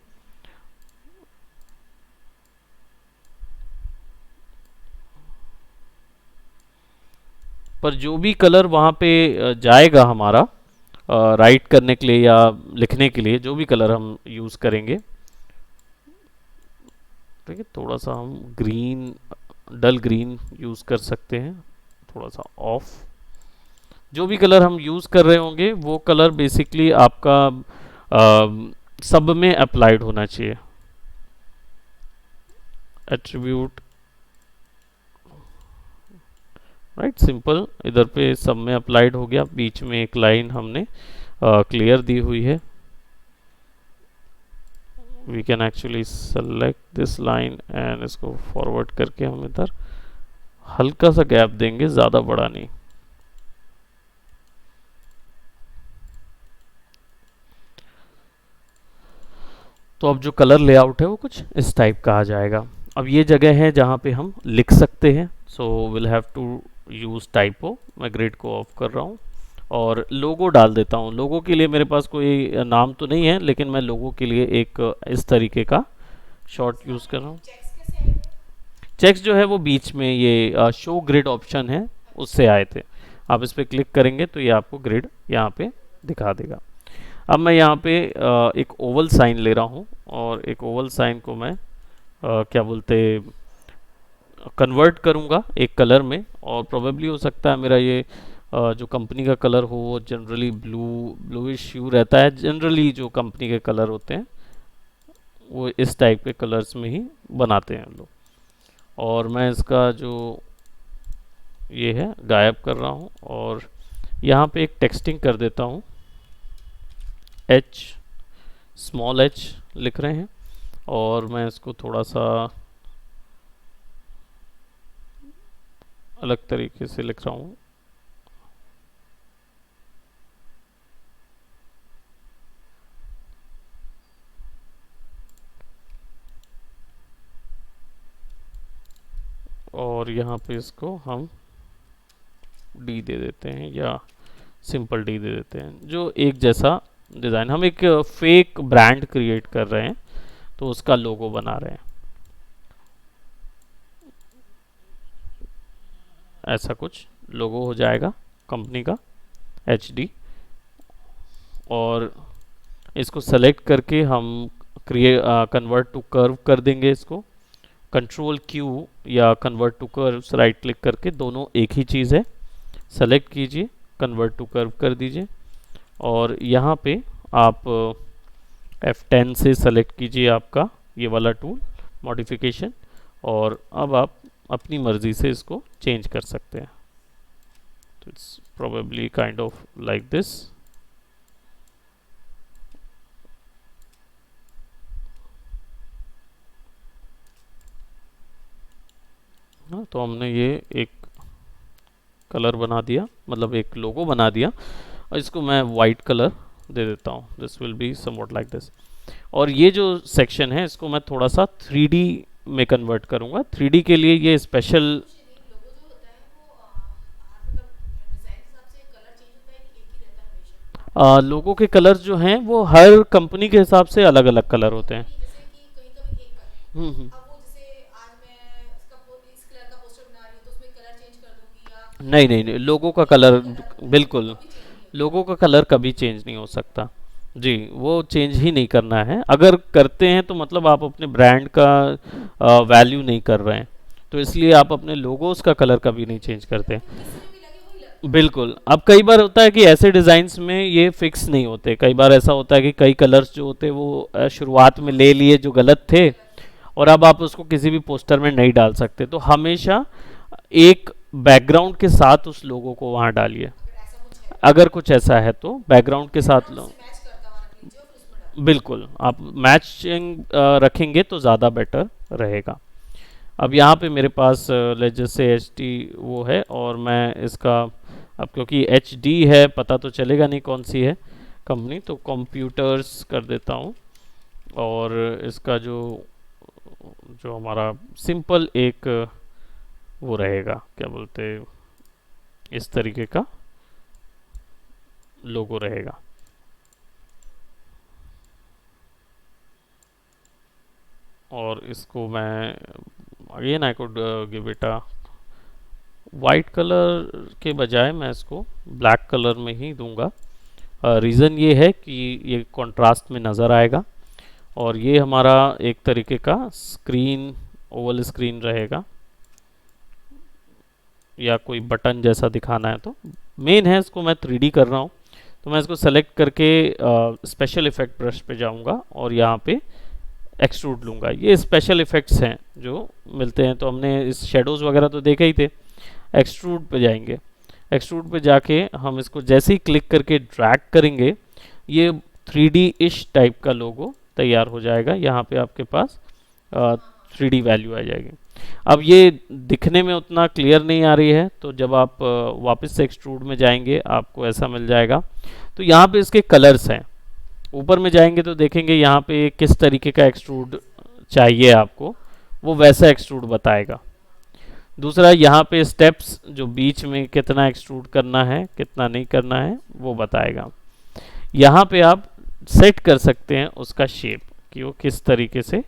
पर जो भी कलर वहाँ पे जाएगा हमारा राइट करने के लिए या लिखने के लिए, जो भी कलर हम यूज़ करेंगे, ठीक है, थोड़ा सा हम ग्रीन, डल ग्रीन यूज़ कर सकते हैं, थोड़ा सा ऑफ। जो भी कलर हम यूज़ कर रहे होंगे वो कलर बेसिकली आपका सब में अप्लाइड होना चाहिए। एट्रीब्यूट राइट, सिंपल, इधर पे सब में अप्लाइड हो गया। बीच में एक लाइन हमने क्लियर दी हुई है। We can actually select this line and इसको फॉरवर्ड करके हम इधर हल्का सा गैप देंगे, ज़्यादा बड़ा नहीं। तो अब जो कलर लेआउट है वो कुछ इस टाइप का आ जाएगा। अब ये जगह है जहाँ पे हम लिख सकते हैं, so will have to use typo. मैं ग्रिड को ऑफ कर रहा हूँ और लोगो डाल देता हूँ। लोगो के लिए मेरे पास कोई नाम तो नहीं है, लेकिन मैं लोगो के लिए एक इस तरीके का शॉर्ट यूज़ कर रहा हूँ। चेक्स कैसे आए थे? चेक्स जो है वो बीच में ये शो ग्रिड ऑप्शन है उससे आए थे। आप इस पर क्लिक करेंगे तो ये आपको ग्रिड यहाँ पे दिखा देगा। अब मैं यहाँ पे एक ओवल साइन ले रहा हूँ और एक ओवल साइन को मैं क्या बोलते कन्वर्ट करूँगा एक कलर में। और प्रोबेबली हो सकता है मेरा ये जो कंपनी का कलर हो वो जनरली ब्लूइश ह्यू रहता है। जनरली जो कंपनी के कलर होते हैं वो इस टाइप के कलर्स में ही बनाते हैं लोग। और मैं इसका जो ये है गायब कर रहा हूँ और यहाँ पे एक टेक्सटिंग कर देता हूँ। H, स्मॉल h लिख रहे हैं और मैं इसको थोड़ा सा अलग तरीके से लिख रहा हूँ। और यहाँ पे इसको हम D दे देते हैं या सिंपल D दे देते हैं, जो एक जैसा डिज़ाइन। हम एक फेक ब्रांड क्रिएट कर रहे हैं तो उसका लोगो बना रहे हैं। ऐसा कुछ लोगो हो जाएगा कंपनी का HD। और इसको सेलेक्ट करके हम कन्वर्ट टू कर्व कर देंगे। इसको कंट्रोल Q या convert to curve right click करके, दोनों एक ही चीज़ है। सेलेक्ट कीजिए, कन्वर्ट टू कर्व कर दीजिए और यहाँ पे आप F10 से सेलेक्ट कीजिए आपका ये वाला टूल मॉडिफिकेशन, और अब आप अपनी मर्ज़ी से इसको चेंज कर सकते हैं। तो it's probably kind of like this. हाँ, तो हमने ये एक कलर बना दिया, मतलब एक लोगो बना दिया। और इसको मैं वाइट कलर दे देता हूँ। This will be somewhat like this. और ये जो सेक्शन है इसको मैं थोड़ा सा 3D में कन्वर्ट करूँगा। 3D के लिए ये स्पेशल कुछ नहीं, लोगो जो होता है वो हर मतलब डिजाइन के हिसाब से कलर चेंज होता है कि एक ही रहता है हमेशा? लोगों के कलर जो हैं वो हर कंपनी के हिसाब से अलग अलग कलर होते हैं। नहीं, जैसे कि कहीं कभी एक कलर, हम्म। अब वो जैसे आज मैं इस कलर का पोस्टर बना रही हूँ तो उसमें कलर चेंज कर दूंगी, या नहीं नहीं नहीं, लोगों का एक कलर, ही कलर रहेगा तो वो बिल्कुल, कभी चेंज नहीं लोगों होता? का कलर कभी चेंज नहीं हो सकता। जी, वो चेंज ही नहीं करना है। अगर करते हैं तो मतलब आप अपने ब्रांड का वैल्यू नहीं कर रहे हैं, तो इसलिए आप अपने लोगोस का कलर कभी नहीं चेंज करते। मतलब किसी में भी लगे वही लगता है? बिल्कुल। अब कई बार होता है कि ऐसे डिज़ाइंस में ये फिक्स नहीं होते। कई बार ऐसा होता है कि कई कलर्स जो होते हैं वो शुरुआत में ले लिए जो गलत थे, गलत है। और अब आप उसको किसी भी पोस्टर में नहीं डाल सकते। तो हमेशा एक बैकग्राउंड के साथ उस लोगों को वहाँ डालिए। अगर ऐसा कुछ है अगर कुछ ऐसा है तो बैकग्राउंड के साथ बैकग्राउंड लो। से मैच करता हुआ रख लीजिए और फिर उसमें डाल दीजिए। बिल्कुल, आप मैचिंग रखेंगे तो ज़्यादा बेटर रहेगा। अब यहाँ पे मेरे पास let's just say H D वो है, और मैं इसका, अब क्योंकि एच डी है पता तो चलेगा नहीं कौन सी है कंपनी, तो कंप्यूटर्स कर देता हूँ। और इसका जो जो हमारा सिंपल एक वो रहेगा, क्या बोलते हैं, इस तरीके का लोगो रहेगा। और इसको मैं again I could give it a white colour के बजाय मैं इसको ब्लैक कलर में ही दूंगा। रीज़न ये है कि ये कंट्रास्ट में नज़र आएगा, और ये हमारा एक तरीके का स्क्रीन, ओवल स्क्रीन रहेगा, या कोई बटन जैसा दिखाना है तो। मेन है इसको मैं 3D कर रहा हूँ, तो मैं इसको सेलेक्ट करके स्पेशल इफेक्ट ब्रश पे जाऊँगा और यहाँ पे एक्सट्रूड लूँगा। ये स्पेशल इफेक्ट्स हैं जो मिलते हैं, तो हमने इस शेडोज़ वगैरह तो देखे ही थे। एक्सट्रूड पे जाएंगे, एक्सट्रूड पे जाके हम इसको जैसे ही क्लिक करके ड्रैग करेंगे, ये 3D इश टाइप का लोगो तैयार हो जाएगा। यहाँ पे आपके पास 3D वैल्यू आ जाएगी। अब ये दिखने में उतना क्लियर नहीं आ रही है, तो जब आप वापस से एक्सट्रूड में जाएंगे आपको ऐसा मिल जाएगा। तो यहाँ पे इसके कलर्स हैं, ऊपर में जाएंगे तो देखेंगे यहाँ पे किस तरीके का एक्सट्रूड चाहिए आपको, वो वैसा एक्सट्रूड बताएगा। दूसरा, यहाँ पे स्टेप्स जो बीच में कितना एक्सट्रूड करना है कितना नहीं करना है वो बताएगा। यहाँ पे आप सेट कर सकते हैं उसका शेप, कि वो किस तरीके से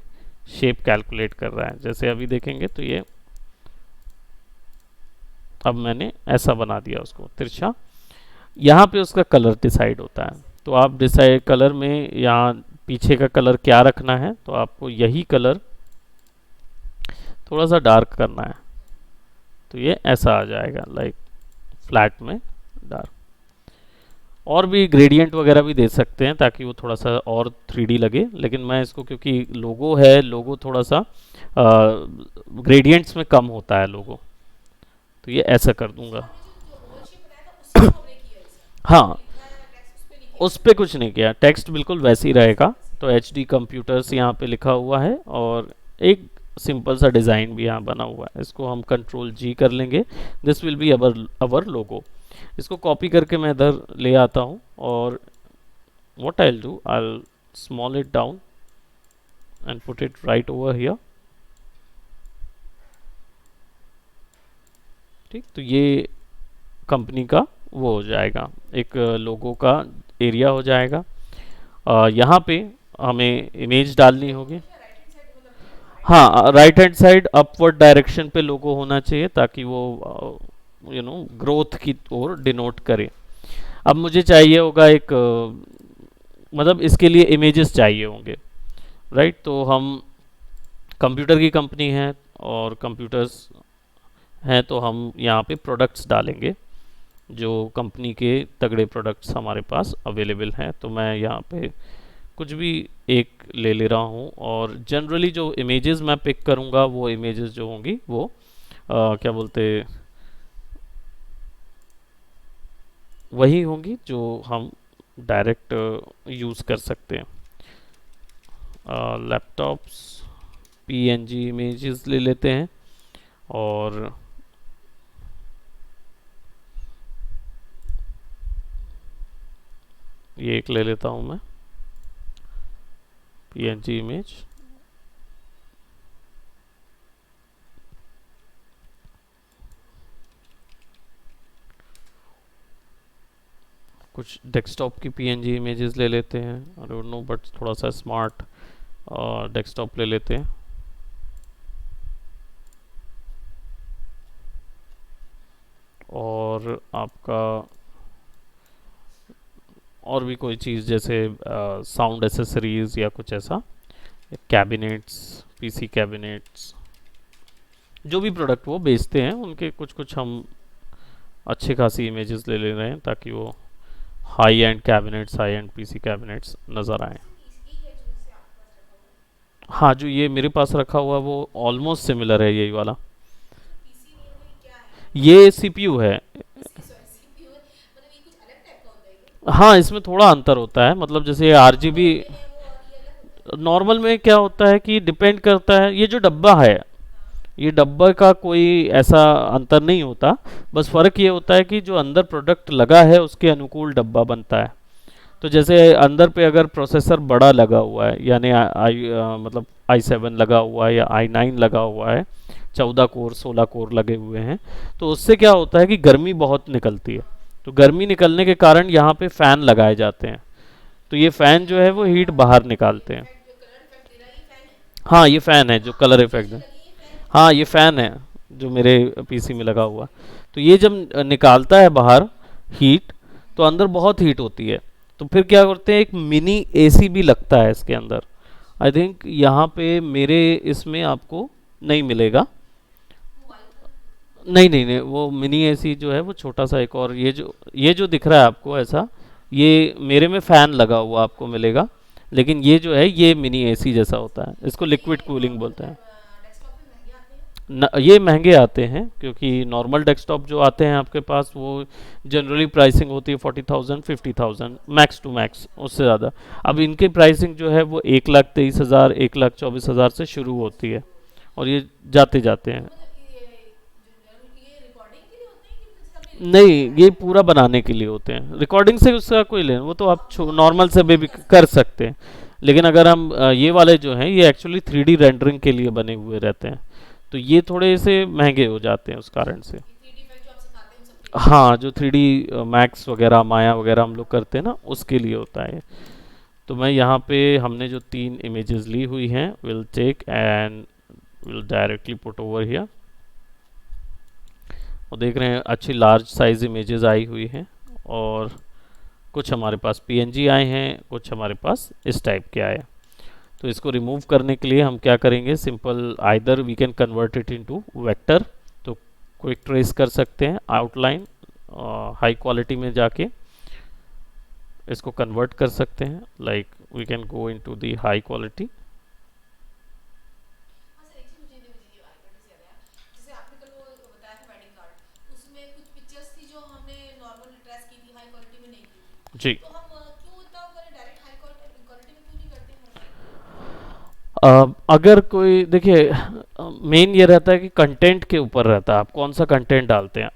शेप कैलकुलेट कर रहा है। जैसे अभी देखेंगे तो ये, अब मैंने ऐसा बना दिया उसको तिरछा। यहाँ पे उसका कलर डिसाइड होता है, तो आप डिसाइड कलर में यहाँ पीछे का कलर क्या रखना है, तो आपको यही कलर थोड़ा सा डार्क करना है, तो ये ऐसा आ जाएगा, लाइक फ्लैट में डार्क। और भी ग्रेडियंट वगैरह भी दे सकते हैं ताकि वो थोड़ा सा और 3D लगे, लेकिन मैं इसको, क्योंकि लोगो है, लोगो थोड़ा सा ग्रेडियंट्स में कम होता है लोगो, तो ये ऐसा कर तो दूंगा। आपने जो जो ओवल शेप बनाया था उसी को हमने किया है सर, जो हाँ, लिखा है टेक्स्ट उस पे नहीं किया? उस पे कुछ नहीं किया, टेक्स्ट बिल्कुल वैसे ही रहेगा। वैसे तो एच डी कंप्यूटर्स यहाँ पे लिखा हुआ है, और एक सिंपल सा डिज़ाइन भी यहाँ बना हुआ है। इसको हम कंट्रोल जी कर लेंगे, दिस विल बी अवर अवर लोगो। इसको कॉपी करके मैं इधर ले आता हूँ, और what I'll do, I'll small it down and put it right over here। ठीक, तो ये कंपनी का वो हो जाएगा, एक लोगो का एरिया हो जाएगा। यहाँ पे हमें इमेज डालनी होगी। राइट हैंड साइड मतलब, हाँ राइट, हाँ, right hand side upward direction पे लोगो होना चाहिए, ताकि वो ग्रोथ की ओर डिनोट करे। अब मुझे चाहिए होगा एक मतलब इसके लिए इमेजेस चाहिए होंगे, राइट। तो हम कंप्यूटर की कंपनी है और कंप्यूटर्स हैं, तो हम यहाँ पे प्रोडक्ट्स डालेंगे, जो कंपनी के तगड़े प्रोडक्ट्स हमारे पास अवेलेबल हैं। तो मैं यहाँ पे कुछ भी एक ले ले रहा हूँ, और जनरली जो इमेजेस मैं पिक करूँगा वो इमेजेस जो होंगी वो क्या बोलते, वही होंगी जो हम डायरेक्ट यूज़ कर सकते हैं। लैपटॉप्स पीएनजी इमेजेस ले लेते हैं, और ये एक ले लेता हूँ मैं पीएनजी इमेज। कुछ डेस्कटॉप की पीएनजी इमेजेस ले लेते हैं, आई डोंट नो बट थोड़ा सा स्मार्ट डेस्कटॉप ले लेते हैं। और आपका और भी कोई चीज़ जैसे साउंड एसेसरीज या कुछ ऐसा, कैबिनेट्स, पीसी कैबिनेट्स, जो भी प्रोडक्ट वो बेचते हैं उनके कुछ कुछ हम अच्छी खासी इमेजेस ले ले रहे हैं ताकि वो high and cabinets, high and PC cabinets नज़र आए। हाँ, जो ये मेरे पास रखा हुआ है वो ऑलमोस्ट सिमिलर है, यही वाला। ये सीपीयू है। हाँ, इसमें थोड़ा अंतर होता है, मतलब जैसे आरजीबी नॉर्मल में क्या होता है कि डिपेंड करता है, ये जो डब्बा है ये डब्बे का कोई ऐसा अंतर नहीं होता, बस फ़र्क ये होता है कि जो अंदर प्रोडक्ट लगा है उसके अनुकूल डब्बा बनता है। तो जैसे अंदर पे अगर प्रोसेसर बड़ा लगा हुआ है, यानी मतलब i7 लगा हुआ है या i9 लगा हुआ है, 14 कोर 16 कोर लगे हुए हैं, तो उससे क्या होता है कि गर्मी बहुत निकलती है। तो गर्मी निकलने के कारण यहाँ पे फ़ैन लगाए जाते हैं, तो ये फ़ैन जो है वो हीट बाहर निकालते हैं। हाँ, ये फ़ैन है जो कलर इफेक्ट है। हाँ, ये फ़ैन है जो मेरे पीसी में लगा हुआ। तो ये जब निकालता है बाहर हीट, तो अंदर बहुत हीट होती है, तो फिर क्या करते हैं, एक मिनी एसी भी लगता है इसके अंदर। आई थिंक यहाँ पे मेरे इसमें आपको नहीं मिलेगा। नहीं नहीं नहीं, वो मिनी एसी जो है वो छोटा सा एक, और ये जो दिख रहा है आपको ऐसा, ये मेरे में फ़ैन लगा हुआ आपको मिलेगा, लेकिन ये जो है ये मिनी एसी जैसा होता है, इसको लिक्विड कूलिंग बोलते हैं। ये महंगे आते हैं क्योंकि नॉर्मल डेस्कटॉप जो आते हैं आपके पास वो जनरली प्राइसिंग होती है 40,000 50,000 मैक्स टू मैक्स, उससे ज़्यादा। अब इनकी प्राइसिंग जो है वो 1,23,000 1,24,000 से शुरू होती है, और ये जाते जाते हैं। नहीं, ये पूरा बनाने के लिए होते हैं, रिकॉर्डिंग से उसका कोई लेना, वो तो आप नॉर्मल से भी कर सकते हैं, लेकिन अगर हम ये वाले जो हैं ये एक्चुअली 3D रेंडरिंग के लिए बने हुए रहते हैं, तो ये थोड़े से महंगे हो जाते हैं उस कारण से। हाँ, जो 3D मैक्स वगैरह, माया वगैरह हम लोग करते हैं ना, उसके लिए होता है। तो मैं यहाँ पे हमने जो 3 इमेजेस ली हुई हैं, will take and will directly put over here. और देख रहे हैं अच्छी लार्ज साइज इमेजेस आई हुई हैं, और कुछ हमारे पास पीएनजी आए हैं, कुछ हमारे पास इस टाइप के आए। तो इसको रिमूव करने के लिए हम क्या करेंगे, simple either we can convert it into vector, तो क्विक ट्रेस कर सकते हैं, आउटलाइन हाई क्वालिटी में जाके इसको कन्वर्ट कर सकते हैं, like we can go into the high quality. जी, अगर कोई देखिए, मेन ये रहता है कि कंटेंट के ऊपर रहता है, आप कौन सा कंटेंट डालते हैं,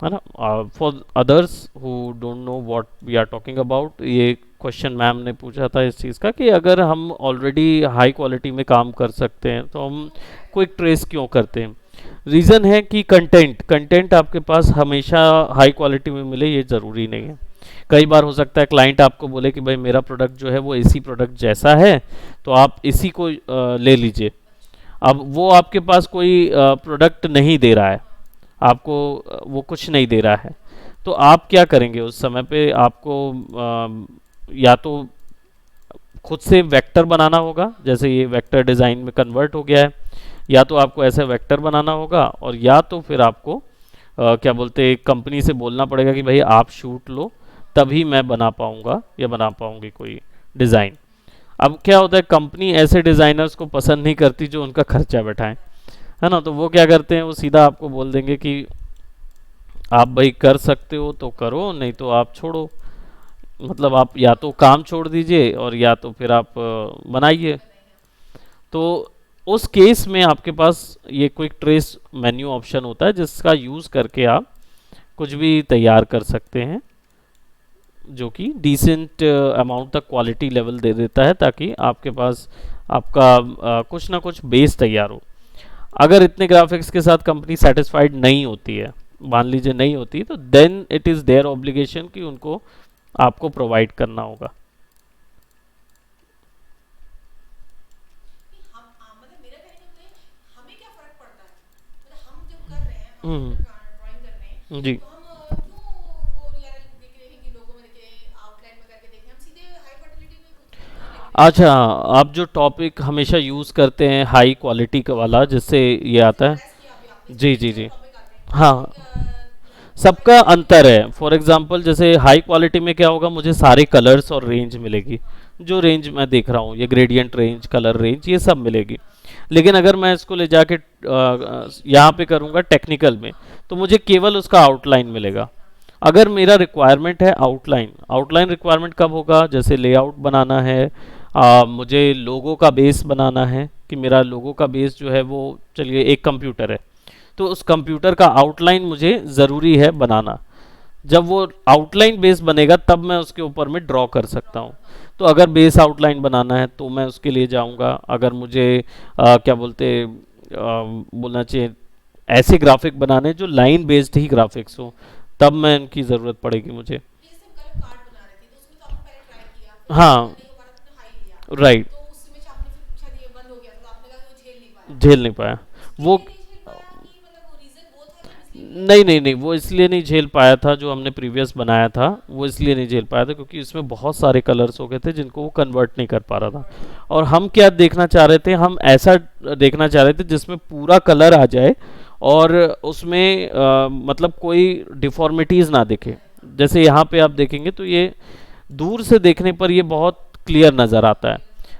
है ना। For others who don't know what we are talking about, ये क्वेश्चन मैम ने पूछा था इस चीज़ का कि अगर हम ऑलरेडी हाई क्वालिटी में काम कर सकते हैं तो हम क्विक ट्रेस क्यों करते हैं। रीज़न है कि कंटेंट आपके पास हमेशा हाई क्वालिटी में मिले ये ज़रूरी नहीं है। कई बार हो सकता है क्लाइंट आपको बोले कि भाई मेरा प्रोडक्ट जो है वो इसी प्रोडक्ट जैसा है, तो आप इसी को ले लीजिए। अब वो आपके पास कोई प्रोडक्ट नहीं दे रहा है आपको, वो कुछ नहीं दे रहा है, तो आप क्या करेंगे उस समय पे, आपको या तो खुद से वेक्टर बनाना होगा, जैसे ये वेक्टर डिज़ाइन में कन्वर्ट हो गया है, या तो आपको ऐसे वेक्टर बनाना होगा, और या तो फिर आपको क्या बोलते, कंपनी से बोलना पड़ेगा कि भाई आप शूट लो, तभी मैं बना पाऊँगा या बना पाऊँगी कोई डिज़ाइन। अब क्या होता है, कंपनी ऐसे डिज़ाइनर्स को पसंद नहीं करती जो उनका खर्चा बैठाएं, है ना। तो वो क्या करते हैं, वो सीधा आपको बोल देंगे कि आप भाई कर सकते हो तो करो, नहीं तो आप छोड़ो, मतलब आप या तो काम छोड़ दीजिए और या तो फिर आप बनाइए। तो उस केस में आपके पास ये क्विक ट्रेस मेन्यू ऑप्शन होता है, जिसका यूज़ करके आप कुछ भी तैयार कर सकते हैं, जो कि डिसेंट अमाउंट तक क्वालिटी लेवल दे देता है, ताकि आपके पास आपका कुछ ना कुछ बेस तैयार हो। अगर इतने ग्राफिक्स के साथ कंपनी सेटिस्फाइड नहीं होती है, मान लीजिए नहीं होती, तो then it is their obligation कि उनको आपको प्रोवाइड करना होगा। हम मतलब मेरा कहने का मतलब है, हमें क्या फर्क पड़ता है, मतलब हम जब कर रहे हैं, हम हम्म। ड्राइंग कर रहे हैं, जी। तो हम क्यों वो यार देख रहे हैं कि लोगों में देखें, आउटलाइन में करके देखें, हम सीधे हाई फर्टिलिटी में क्यों लेके नहीं चलते? अच्छा, आप जो टॉपिक हमेशा यूज़ करते हैं हाई क्वालिटी का वाला, जिससे ये जैसे आता है। प्रेस किया अभी आपने, जी जितने जी भी जी। टॉपिक आते हैं, हाँ, हमारे सबका हाई अंतर है। फॉर एग्जांपल जैसे हाई क्वालिटी में क्या होगा, मुझे सारे कलर्स और रेंज मिलेगी, जो रेंज मैं देख रहा हूँ, ये ग्रेडियंट रेंज, कलर रेंज, ये सब मिलेगी। लेकिन अगर मैं इसको ले जाके यहाँ पे करूँगा टेक्निकल में, तो मुझे केवल उसका आउटलाइन मिलेगा। अगर मेरा रिक्वायरमेंट है आउटलाइन, आउटलाइन रिक्वायरमेंट कब होगा, जैसे लेआउट बनाना है, मुझे लोगो का बेस बनाना है, कि मेरा लोगो का बेस जो है वो, चलिए एक कंप्यूटर है, तो उस कंप्यूटर का आउटलाइन मुझे ज़रूरी है बनाना। जब वो आउटलाइन बेस बनेगा तब मैं उसके ऊपर में ड्रॉ कर सकता हूँ। तो अगर बेस आउटलाइन बनाना है तो मैं उसके लिए जाऊँगा। अगर मुझे क्या बोलते बोलना चाहिए, ऐसे ग्राफिक बनाने जो लाइन बेस्ड ही ग्राफिक्स हो, तब मैं इनकी ज़रूरत पड़ेगी मुझे। जैसे हम कलर कार्ड बना रहे थे, तो उसमें तो आपने पहले ट्राई किया, फिर आपको लगा हाँ। नहीं हो पा रहा, तो आपने हाई लिया, राइट। तो उसमें से आपने फिर शायद ये बंद हो गया, तो आपने कहा कि वो झेल नहीं पाया। झेल नहीं पाया उसके वो। लिए नहीं झेल पाया कि मतलब वो रीजन वो था कि मिसलीनियस था? नहीं नहीं नहीं, वो इसलिए नहीं झेल पाया था, जो हमने प्रीवियस बनाया था वो इसलिए नहीं झेल पाया था क्योंकि इसमें बहुत सारे कलर्स हो गए थे जिनको वो कन्वर्ट नहीं कर पा रहा था। और हम क्या देखना चाह रहे थे, हम ऐसा देखना चाह रहे थे जिसमें पूरा कलर आ जाए और उसमें मतलब कोई डिफॉर्मिटीज़ ना दिखे। जैसे यहाँ पे आप देखेंगे तो ये दूर से देखने पर ये बहुत क्लियर नज़र आता है,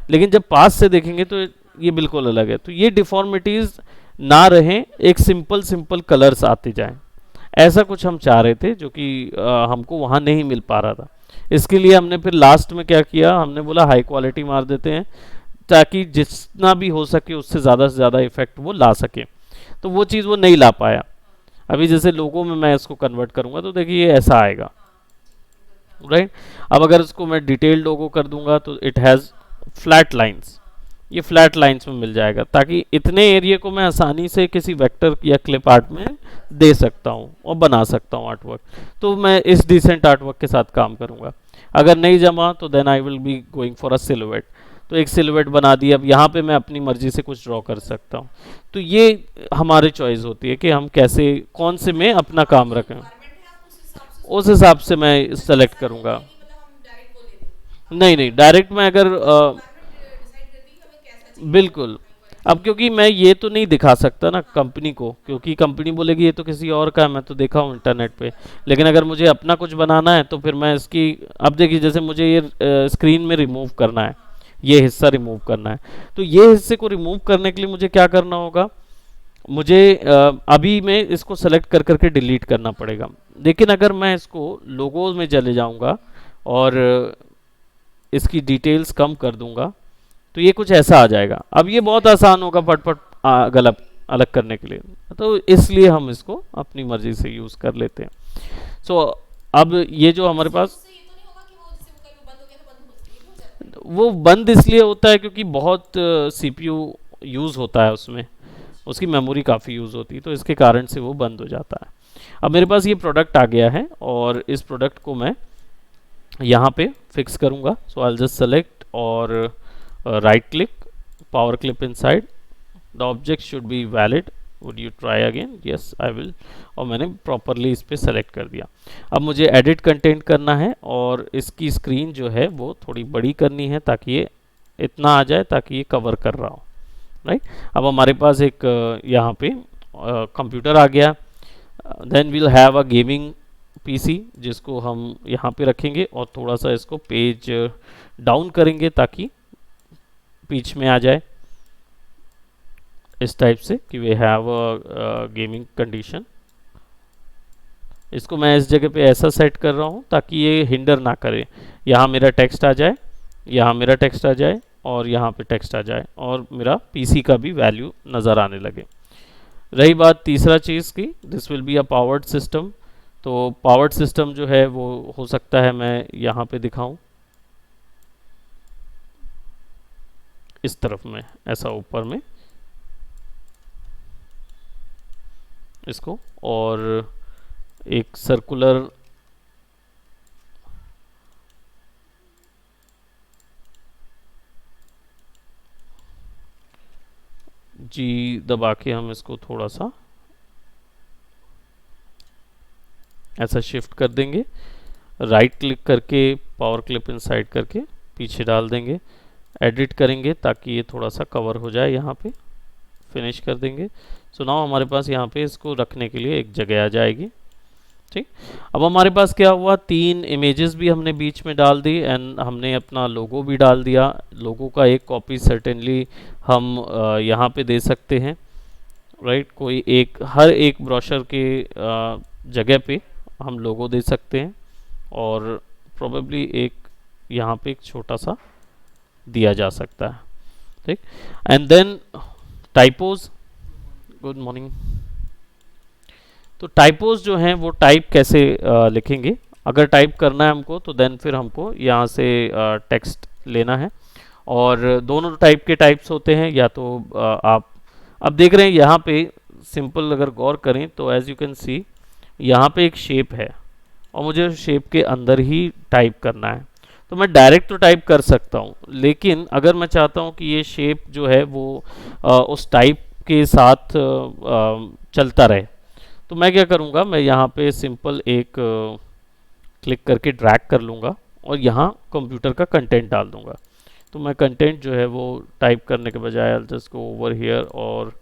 लेकिन जब पास से देखेंगे तो ये बिल्कुल अलग है। तो ये डिफॉर्मिटीज़ ना रहें, एक सिंपल सिंपल कलर्स आते जाएं, ऐसा कुछ हम चाह रहे थे, जो कि हमको वहाँ नहीं मिल पा रहा था। इसके लिए हमने फिर लास्ट में क्या किया, हमने बोला हाई क्वालिटी मार देते हैं, ताकि जितना भी हो सके उससे ज़्यादा इफेक्ट वो ला सके। तो वो चीज़ वो नहीं ला पाया। अभी जैसे लोगों में मैं इसको कन्वर्ट करूँगा तो देखिए ये ऐसा आएगा, राइट। अब अगर इसको मैं डिटेल लोगो कर दूंगा तो इट हैज़ फ्लैट लाइंस, ये फ्लैट लाइंस में मिल जाएगा, ताकि इतने एरिया को मैं आसानी से किसी वेक्टर या क्लिप आर्ट में दे सकता हूँ और बना सकता हूँ आर्टवर्क। तो मैं इस डिसेंट आर्टवर्क के साथ काम करूँगा। अगर नहीं जमा तो then I will be going for a silhouette. तो एक सिलुएट बना दी, अब यहाँ पे मैं अपनी मर्जी से कुछ ड्रॉ कर सकता हूँ। तो ये हमारी चॉइस होती है कि हम कैसे, कौन से में अपना काम रखें, रिक्वायरमेंट है, आप उस हिसाब से उस उसको हिसाब से मैं मतलब सेलेक्ट ऐसा नहीं करूँगा। है कि मतलब हम डायरेक्ट वो ले लें, नहीं नहीं, डायरेक्ट में अगर रिक्वायरमेंट डिसाइड करती है कि हमें कैसा चाहिए, बिल्कुल। High quality. अब क्योंकि मैं ये तो नहीं दिखा सकता ना कंपनी को, क्योंकि कंपनी बोलेगी ये तो किसी और का है, मैं तो देखा हूँ इंटरनेट पे। लेकिन अगर मुझे अपना कुछ बनाना है तो फिर मैं इसकी, अब देखिए जैसे मुझे ये स्क्रीन में रिमूव करना है, ये हिस्सा रिमूव करना है, तो ये हिस्से को रिमूव करने के लिए मुझे क्या करना होगा, मुझे अभी मैं इसको सेलेक्ट कर करके डिलीट करना पड़ेगा। लेकिन अगर मैं इसको लोगोज में चले जाऊंगा और इसकी डिटेल्स कम कर दूंगा तो ये कुछ ऐसा आ जाएगा। अब ये बहुत आसान होगा फटफट गलत अलग करने के लिए, तो इसलिए हम इसको अपनी मर्जी से यूज़ कर लेते हैं। सो अब ये जो हमारे पास, उससे ये तो नहीं होगा कि वो जैसे वो कहीं बंद हो गया तो बंद हो, ये भी हो जाता है? वो बंद इसलिए होता है क्योंकि बहुत सीपीयू यूज़ होता है उसमें, उसकी मेमोरी काफ़ी यूज़ होती है, तो इसके कारण से वो बंद हो जाता है। अब मेरे पास ये प्रोडक्ट आ गया है और इस प्रोडक्ट को मैं यहाँ पे फिक्स करूँगा। सो आई जस्ट सेलेक्ट और right click, power clip inside, the object should be valid, would you try again, yes I will. और मैंने प्रॉपरली इस पर सेलेक्ट कर दिया। अब मुझे एडिट कंटेंट करना है और इसकी स्क्रीन जो है वो थोड़ी बड़ी करनी है ताकि ये इतना आ जाए ताकि ये कवर कर रहा हो, राइट। अब हमारे पास एक यहाँ पे कंप्यूटर आ गया। Then we'll have a gaming PC जिसको हम यहाँ पे रखेंगे और थोड़ा सा इसको पेज डाउन करेंगे ताकि बीच में आ जाए इस टाइप से कि we have a gaming condition. इसको मैं इस जगह पे ऐसा सेट कर रहा हूँ ताकि ये हिंडर ना करे। यहाँ मेरा टेक्स्ट आ जाए, यहाँ मेरा टेक्स्ट आ जाए और यहाँ पे टेक्स्ट आ जाए और मेरा पीसी का भी वैल्यू नज़र आने लगे। रही बात तीसरा चीज़ की, this will be a powered system. तो पावर्ड सिस्टम जो है वो हो सकता है मैं यहाँ पे दिखाऊं इस तरफ में, ऐसा ऊपर में इसको, और एक सर्कुलर जी दबा के हम इसको थोड़ा सा ऐसा शिफ्ट कर देंगे, राइट क्लिक करके पावर क्लिप इनसाइड करके पीछे डाल देंगे, एडिट करेंगे ताकि ये थोड़ा सा कवर हो जाए, यहाँ पे फिनिश कर देंगे। सो नाउ हमारे पास यहाँ पे इसको रखने के लिए एक जगह आ जाएगी। ठीक, अब हमारे पास क्या हुआ, 3 इमेजेस भी हमने बीच में डाल दी एंड हमने अपना लोगो भी डाल दिया। लोगो का एक कॉपी सर्टेनली हम यहाँ पे दे सकते हैं, राइट। कोई एक हर एक ब्रोशर के जगह पे हम लोगो दे सकते हैं और प्रोबेबली एक यहाँ पे एक छोटा सा दिया जा सकता है। ठीक, and then typos, good morning. तो टाइपोज जो हैं वो टाइप कैसे लिखेंगे, अगर टाइप करना है हमको तो देन फिर हमको यहाँ से टेक्स्ट लेना है और दोनों टाइप के टाइप्स होते हैं। या तो आप अब देख रहे हैं यहाँ पे सिंपल अगर गौर करें तो एज यू कैन सी यहाँ पे एक शेप है और मुझे शेप के अंदर ही टाइप करना है। तो मैं डायरेक्ट तो टाइप कर सकता हूँ, लेकिन अगर मैं चाहता हूँ कि ये शेप जो है वो उस टाइप के साथ चलता रहे, तो मैं क्या करूँगा, मैं यहाँ पे सिंपल एक क्लिक करके ड्रैग कर लूँगा और यहाँ कंप्यूटर का कंटेंट डाल दूँगा। तो मैं कंटेंट जो है वो टाइप करने के बजाय I'll just go over here और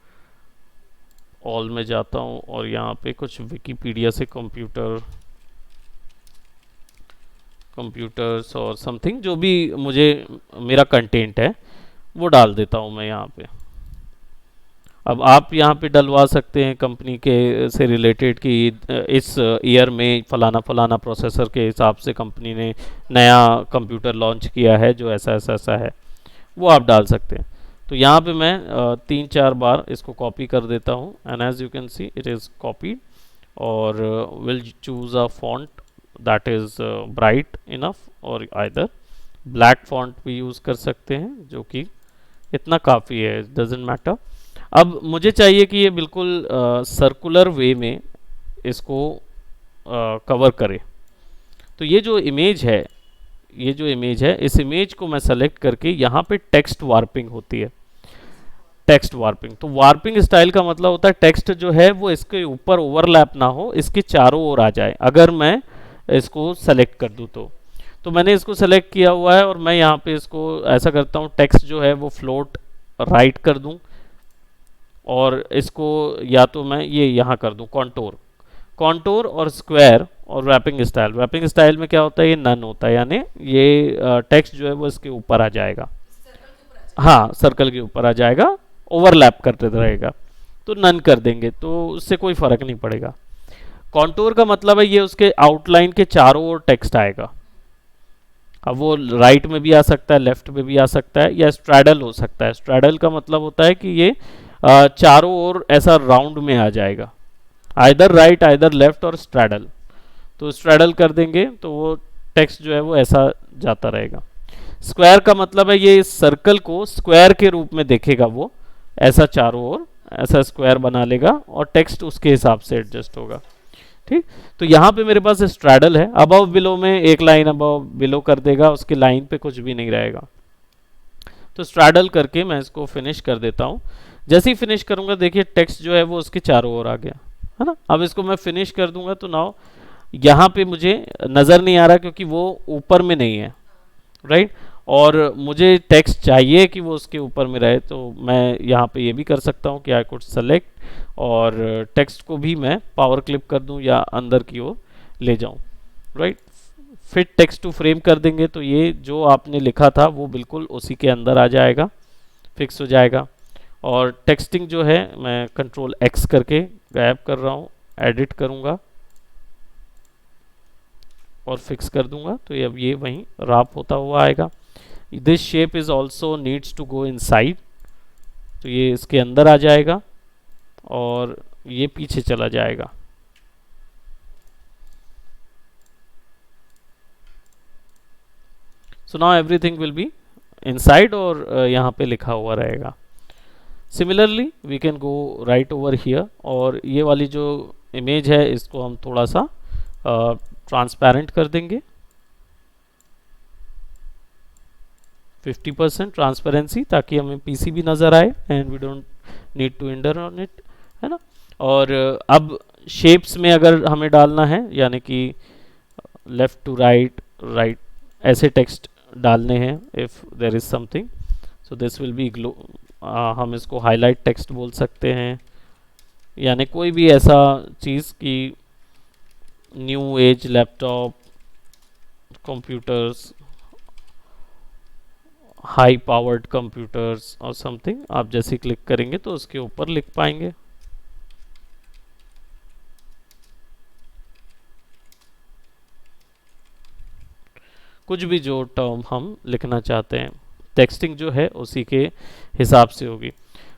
ऑल में जाता हूँ और यहाँ पे कुछ विकिपीडिया से कंप्यूटर्स और समथिंग जो भी मुझे मेरा कंटेंट है वो डाल देता हूँ मैं यहाँ पे। अब आप यहाँ पे डलवा सकते हैं कंपनी के से रिलेटेड कि इस ईयर में फलाना फलाना प्रोसेसर के हिसाब से कंपनी ने नया कंप्यूटर लॉन्च किया है जो ऐसा ऐसा ऐसा है, वो आप डाल सकते हैं। तो यहाँ पे मैं 3-4 बार इसको कॉपी कर देता हूँ and as you can see it is copied और will choose a font that is bright enough और आइदर ब्लैक फॉन्ट भी यूज़ कर सकते हैं जो कि इतना काफ़ी है, डजेंट मैटर। अब मुझे चाहिए कि ये बिल्कुल सर्कुलर वे में इसको कवर करे। तो ये जो इमेज है इस इमेज को मैं सेलेक्ट करके यहाँ पे टेक्स्ट वार्पिंग होती है, टेक्स्ट वार्पिंग। तो वार्पिंग स्टाइल का मतलब होता है टेक्स्ट जो है वो इसके ऊपर ओवरलैप ना हो, इसके चारों ओर आ जाए। अगर मैं इसको सेलेक्ट कर दूँ तो मैंने इसको सेलेक्ट किया हुआ है और मैं यहाँ पे इसको ऐसा करता हूँ, टेक्स्ट जो है वो फ्लोट राइट कर दूँ और इसको या तो मैं ये यहाँ कर दूँ कॉन्टोर और स्क्वायर और रैपिंग स्टाइल में क्या होता है, ये नन होता है, यानी ये टेक्स्ट जो है वो इसके ऊपर आ जाएगा। हाँ, सर्कल के ऊपर आ जाएगा, ओवरलैप करते रहेगा। तो नन कर देंगे तो उससे कोई फर्क नहीं पड़ेगा। कॉन्टोर का मतलब है ये उसके आउटलाइन के चारों ओर टेक्स्ट आएगा। अब वो राइट में भी आ सकता है, लेफ्ट में भी आ सकता है, या स्ट्रैडल हो सकता है। स्ट्रैडल का मतलब होता है कि ये चारों ओर ऐसा राउंड में आ जाएगा, आइदर राइट आइदर लेफ्ट और स्ट्रैडल। तो स्ट्रैडल कर देंगे तो वो टेक्स्ट जो है वो ऐसा जाता रहेगा। स्क्वायर का मतलब है ये सर्कल को स्क्वायर के रूप में देखेगा, वो ऐसा चारों ओर ऐसा स्क्वायर बना लेगा और टेक्स्ट उसके हिसाब से एडजस्ट होगा। ठीक, तो यहाँ पे मेरे पास स्ट्रैडल है, अबव बिलो में एक लाइन अबव बिलो कर देगा, उसकी लाइन पे कुछ भी नहीं रहेगा। तो स्ट्रैडल करके मैं इसको फिनिश कर देता हूँ। जैसे ही फिनिश करूँगा देखिए टेक्स्ट जो है वो उसके चारों ओर आ गया, है ना। अब इसको मैं फिनिश कर दूंगा तो नाउ यहाँ पे मुझे नज़र नहीं आ रहा क्योंकि वो ऊपर में नहीं है, राइट। और मुझे टेक्स्ट चाहिए कि वो उसके ऊपर में रहे, तो मैं यहाँ पे ये भी कर सकता हूँ कि आई कुड सेलेक्ट और टेक्स्ट को भी मैं पावर क्लिप कर दूँ या अंदर की ओर ले जाऊँ, right. Fit text to frame कर देंगे तो ये जो आपने लिखा था वो बिल्कुल उसी के अंदर आ जाएगा, फिक्स हो जाएगा। और टेक्सटिंग जो है मैं कंट्रोल X करके गायब कर रहा हूँ, एडिट करूँगा और फिक्स कर दूंगा तो ये अब ये वहीं रैप होता हुआ आएगा। This shape is also needs to go inside, तो ये इसके अंदर आ जाएगा और ये पीछे चला जाएगा। So now everything will be inside और यहाँ पे लिखा हुआ रहेगा। Similarly we can go right over here और ये वाली जो इमेज है इसको हम थोड़ा सा ट्रांसपेरेंट कर देंगे, 50% ट्रांसपेरेंसी, ताकि हमें पीसी भी नज़र आए and we don't need to enter on it, है ना। और अब शेप्स में अगर हमें डालना है, यानी कि लेफ्ट टू राइट, राइट, ऐसे टेक्स्ट डालने हैं, if there is something, so this will be glow, हम इसको हाईलाइट टेक्स्ट बोल सकते हैं, यानी कोई भी ऐसा चीज़ कि new age laptop, computers, high powered computers और समथिंग, आप जैसे क्लिक करेंगे तो उसके ऊपर लिख पाएंगे। कुछ भी जो टर्म हम लिखना चाहते हैं, टेक्सटिंग जो है उसी के हिसाब से होगी।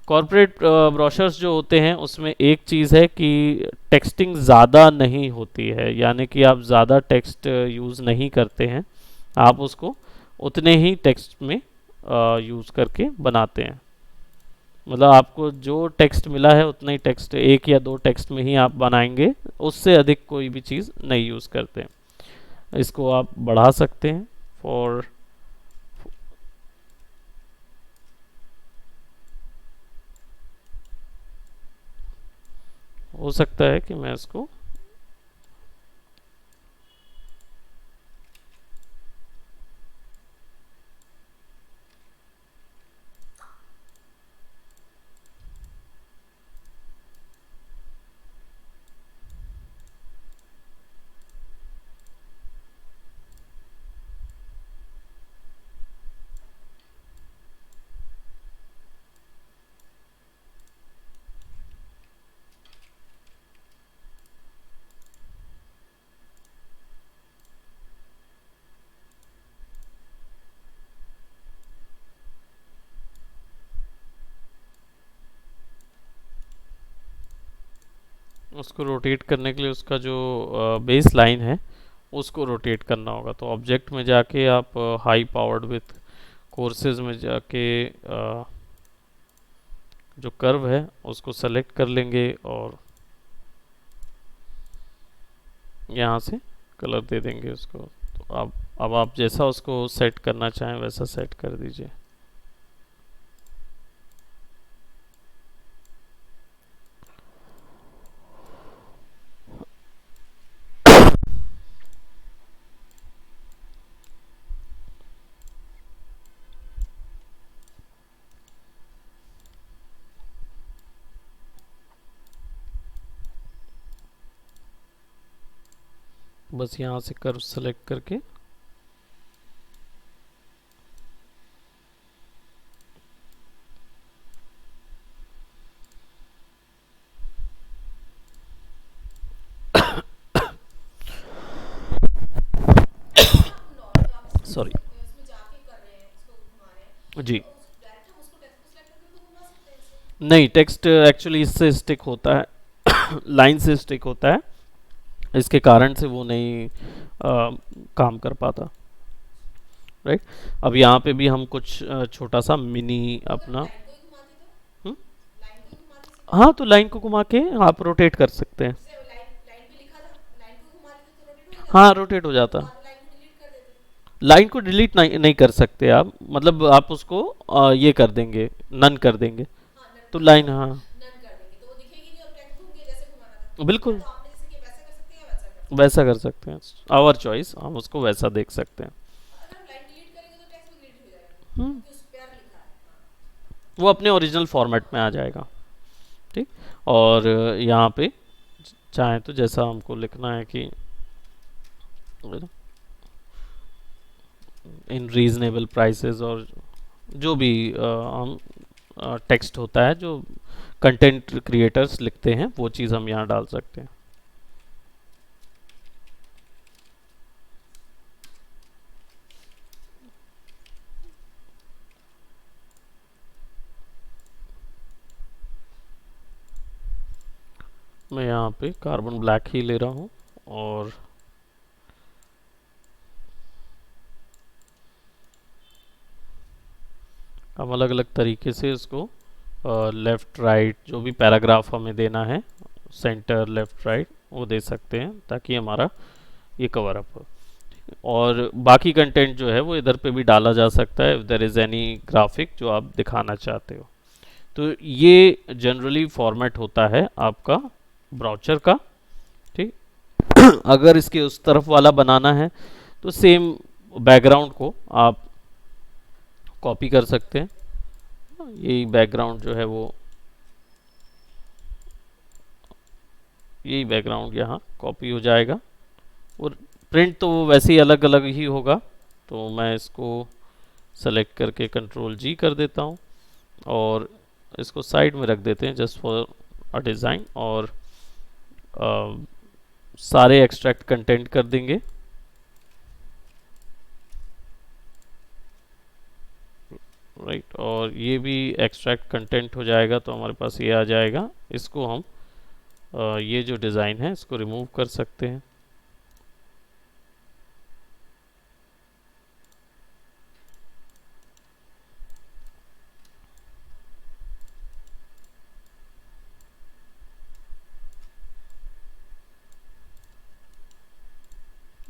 कॉर्पोरेट ब्रोशर्स जो होते हैं उसमें एक चीज़ है कि टेक्सटिंग ज़्यादा नहीं होती है, यानी कि आप ज़्यादा टेक्स्ट यूज़ नहीं करते हैं, आप उसको उतने ही टेक्स्ट में यूज़ करके बनाते हैं। मतलब आपको जो टेक्स्ट मिला है उतना ही टेक्स्ट, एक या दो टेक्स्ट में ही आप बनाएंगे, उससे अधिक कोई भी चीज़ नहीं यूज़ करते हैं। इसको आप बढ़ा सकते हैं फॉर, हो सकता है कि मैं इसको उसको रोटेट करने के लिए उसका जो बेस लाइन है उसको रोटेट करना होगा। तो ऑब्जेक्ट में जाके आप हाई पावर्ड विथ कोर्सेज में जाके जो कर्व है उसको सेलेक्ट कर लेंगे और यहाँ से कलर दे देंगे उसको। तो अब आप जैसा उसको सेट करना चाहें वैसा सेट कर दीजिए। बस यहाँ से कर्व सेलेक्ट करके सॉरी इसमें जाके कर रहे हैं, इसको घुमा रहे हैं, जी, तो डायरेक्ट हम उसको टेक्स्ट को सेलेक्ट करके तो घुमा सकते हैं इसे। नहीं, टेक्स्ट एक्चुअली इससे स्टिक होता है लाइन से स्टिक होता है, इसके कारण से वो नहीं काम कर पाता, राइट। अब यहाँ पे भी हम कुछ छोटा सा मिनी अपना, लाइन को ही घुमाते तो हम्म, लाइन को ही घुमाते से हाँ, तो लाइन को घुमा के आप रोटेट कर सकते हैं। जैसे लाइन लाइन पे लिखा था, लाइन को घुमा देते तो रोटेट हो जाता, हाँ, रोटेट हो जाता। बाद में लाइन को डिलीट कर देते। लाइन को डिलीट नहीं कर सकते आप, मतलब आप उसको ये कर देंगे, नन कर देंगे, हाँ नन तो कर लाइन, देंगे, हाँ, नन कर देंगे तो वो दिखेगी नहीं और टेक्स्ट घूम के जैसे घुमाना था। बिल्कुल तो आपने जैसे कि वैसा कर सकते हैं या वैसा कर सकते वैसा कर सकते हैं, आवर चॉइस, हम उसको वैसा देख सकते हैं। हैं। अगर हम लाइन डिलीट करेंगे तो टेक्स्ट भी डिलीट हो जाएगा हम्म, क्योंकि उस प्यार लिखा है। हाँ वो अपने ओरिजिनल फॉर्मेट में आ जाएगा, ठीक। और यहाँ पे चाहें तो जैसा हमको लिखना है कि इन रीजनेबल प्राइसेस, और जो भी हम टेक्स्ट होता है जो कंटेंट क्रिएटर्स लिखते हैं वो चीज़ हम यहाँ डाल सकते हैं। मैं यहाँ पे कार्बन ब्लैक ही ले रहा हूँ और हम अलग अलग तरीके से इसको लेफ़्ट राइट जो भी पैराग्राफ हमें देना है, सेंटर लेफ़्ट राइट, वो दे सकते हैं ताकि हमारा ये कवर अप हो। और बाकी कंटेंट जो है वो इधर पे भी डाला जा सकता है if there is any graphic जो आप दिखाना चाहते हो। तो ये जनरली फॉर्मेट होता है आपका ब्राउचर का, ठीक। अगर इसके उस तरफ वाला बनाना है तो सेम बैकग्राउंड को आप कॉपी कर सकते हैं। यही बैकग्राउंड जो है वो, यही बैकग्राउंड यहाँ कॉपी हो जाएगा और प्रिंट तो वो वैसे ही अलग अलग ही होगा। तो मैं इसको सेलेक्ट करके कंट्रोल जी कर देता हूँ और इसको साइड में रख देते हैं जस्ट फॉर अ डिज़ाइन, और सारे एक्सट्रैक्ट कंटेंट कर देंगे। राइट, और ये भी एक्सट्रैक्ट कंटेंट हो जाएगा तो हमारे पास ये आ जाएगा। इसको हम ये जो डिज़ाइन है इसको रिमूव कर सकते हैं।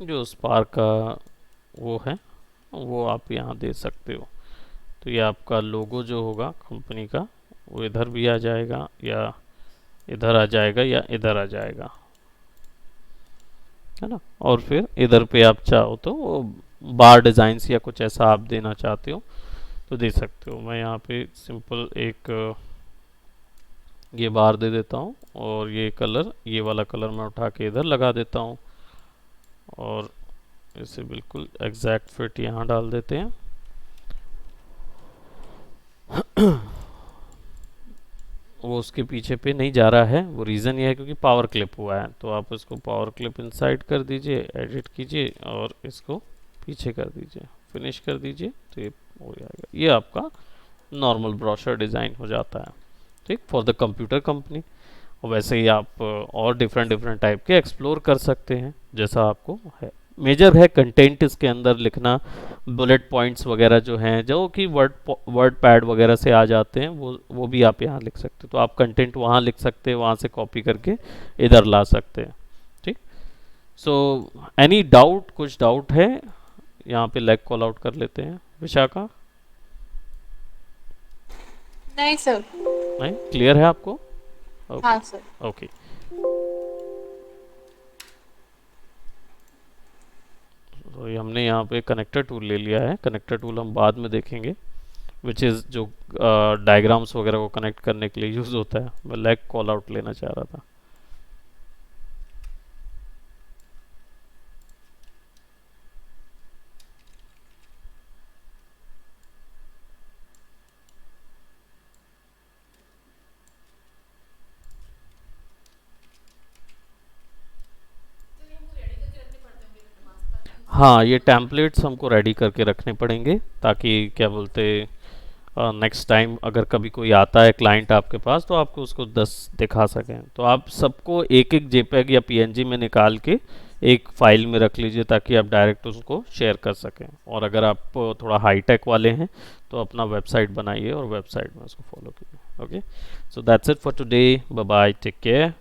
जो स्पार्क का वो है वो आप यहाँ दे सकते हो। तो ये आपका लोगो जो होगा कंपनी का वो इधर भी आ जाएगा, या इधर आ जाएगा, या इधर आ जाएगा, है ना। और फिर इधर पे आप चाहो तो वो बार डिज़ाइंस या कुछ ऐसा आप देना चाहते हो तो दे सकते हो। मैं यहाँ पे सिंपल एक ये बार दे देता हूँ और ये कलर, ये वाला कलर मैं उठा के इधर लगा देता हूँ और इसे बिल्कुल एग्जैक्ट फिट यहाँ डाल देते हैं। वो उसके पीछे पे नहीं जा रहा है, वो रीज़न ये है क्योंकि पावर क्लिप हुआ है। तो आप इसको पावर क्लिप इनसाइड कर दीजिए, एडिट कीजिए और इसको पीछे कर दीजिए, फिनिश कर दीजिए, तो ये हो जाएगा। ये आपका नॉर्मल ब्रोशर डिज़ाइन हो जाता है, ठीक, फॉर द कंप्यूटर कंपनी। और वैसे ही आप और डिफरेंट टाइप के एक्सप्लोर कर सकते हैं जैसा आपको है। मेजर है कंटेंट इसके अंदर लिखना, बुलेट पॉइंट्स वगैरह जो हैं जो कि वर्ड पैड वगैरह से आ जाते हैं, वो भी आप यहाँ लिख सकते हो। तो आप कंटेंट वहाँ लिख सकते हैं, वहाँ से कॉपी करके इधर ला सकते हैं, ठीक। सो एनी डाउट, कुछ डाउट है? यहाँ पे लेग कॉल आउट कर लेते हैं विशाखा। नहीं सर। नहीं, क्लियर है आपको? हाँ सर। ओके। तो ये हमने यहाँ पे कनेक्टर टूल ले लिया है। कनेक्टर टूल हम बाद में देखेंगे, विच इज़ जो डायग्राम्स वगैरह को कनेक्ट करने के लिए यूज़ होता है। मैं लेग कॉल आउट लेना चाह रहा था। तो ये हमको रेडी करके रखने पड़ते होंगे मास्क। हाँ, ये टेम्पलेट्स हमको रेडी करके रखने पड़ेंगे ताकि क्या बोलते नेक्स्ट टाइम अगर कभी कोई आता है क्लाइंट आपके पास तो आपको उसको 10 दिखा सकें। तो आप सबको एक एक जेपीईजी या पीएनजी में निकाल के एक फाइल में रख लीजिए ताकि आप डायरेक्ट उसको शेयर कर सकें। और अगर आप थोड़ा हाईटेक वाले हैं तो अपना वेबसाइट बनाइए और वेबसाइट में उसको फॉलो कीजिए। Okay, so that's it for today. Bye bye, take care.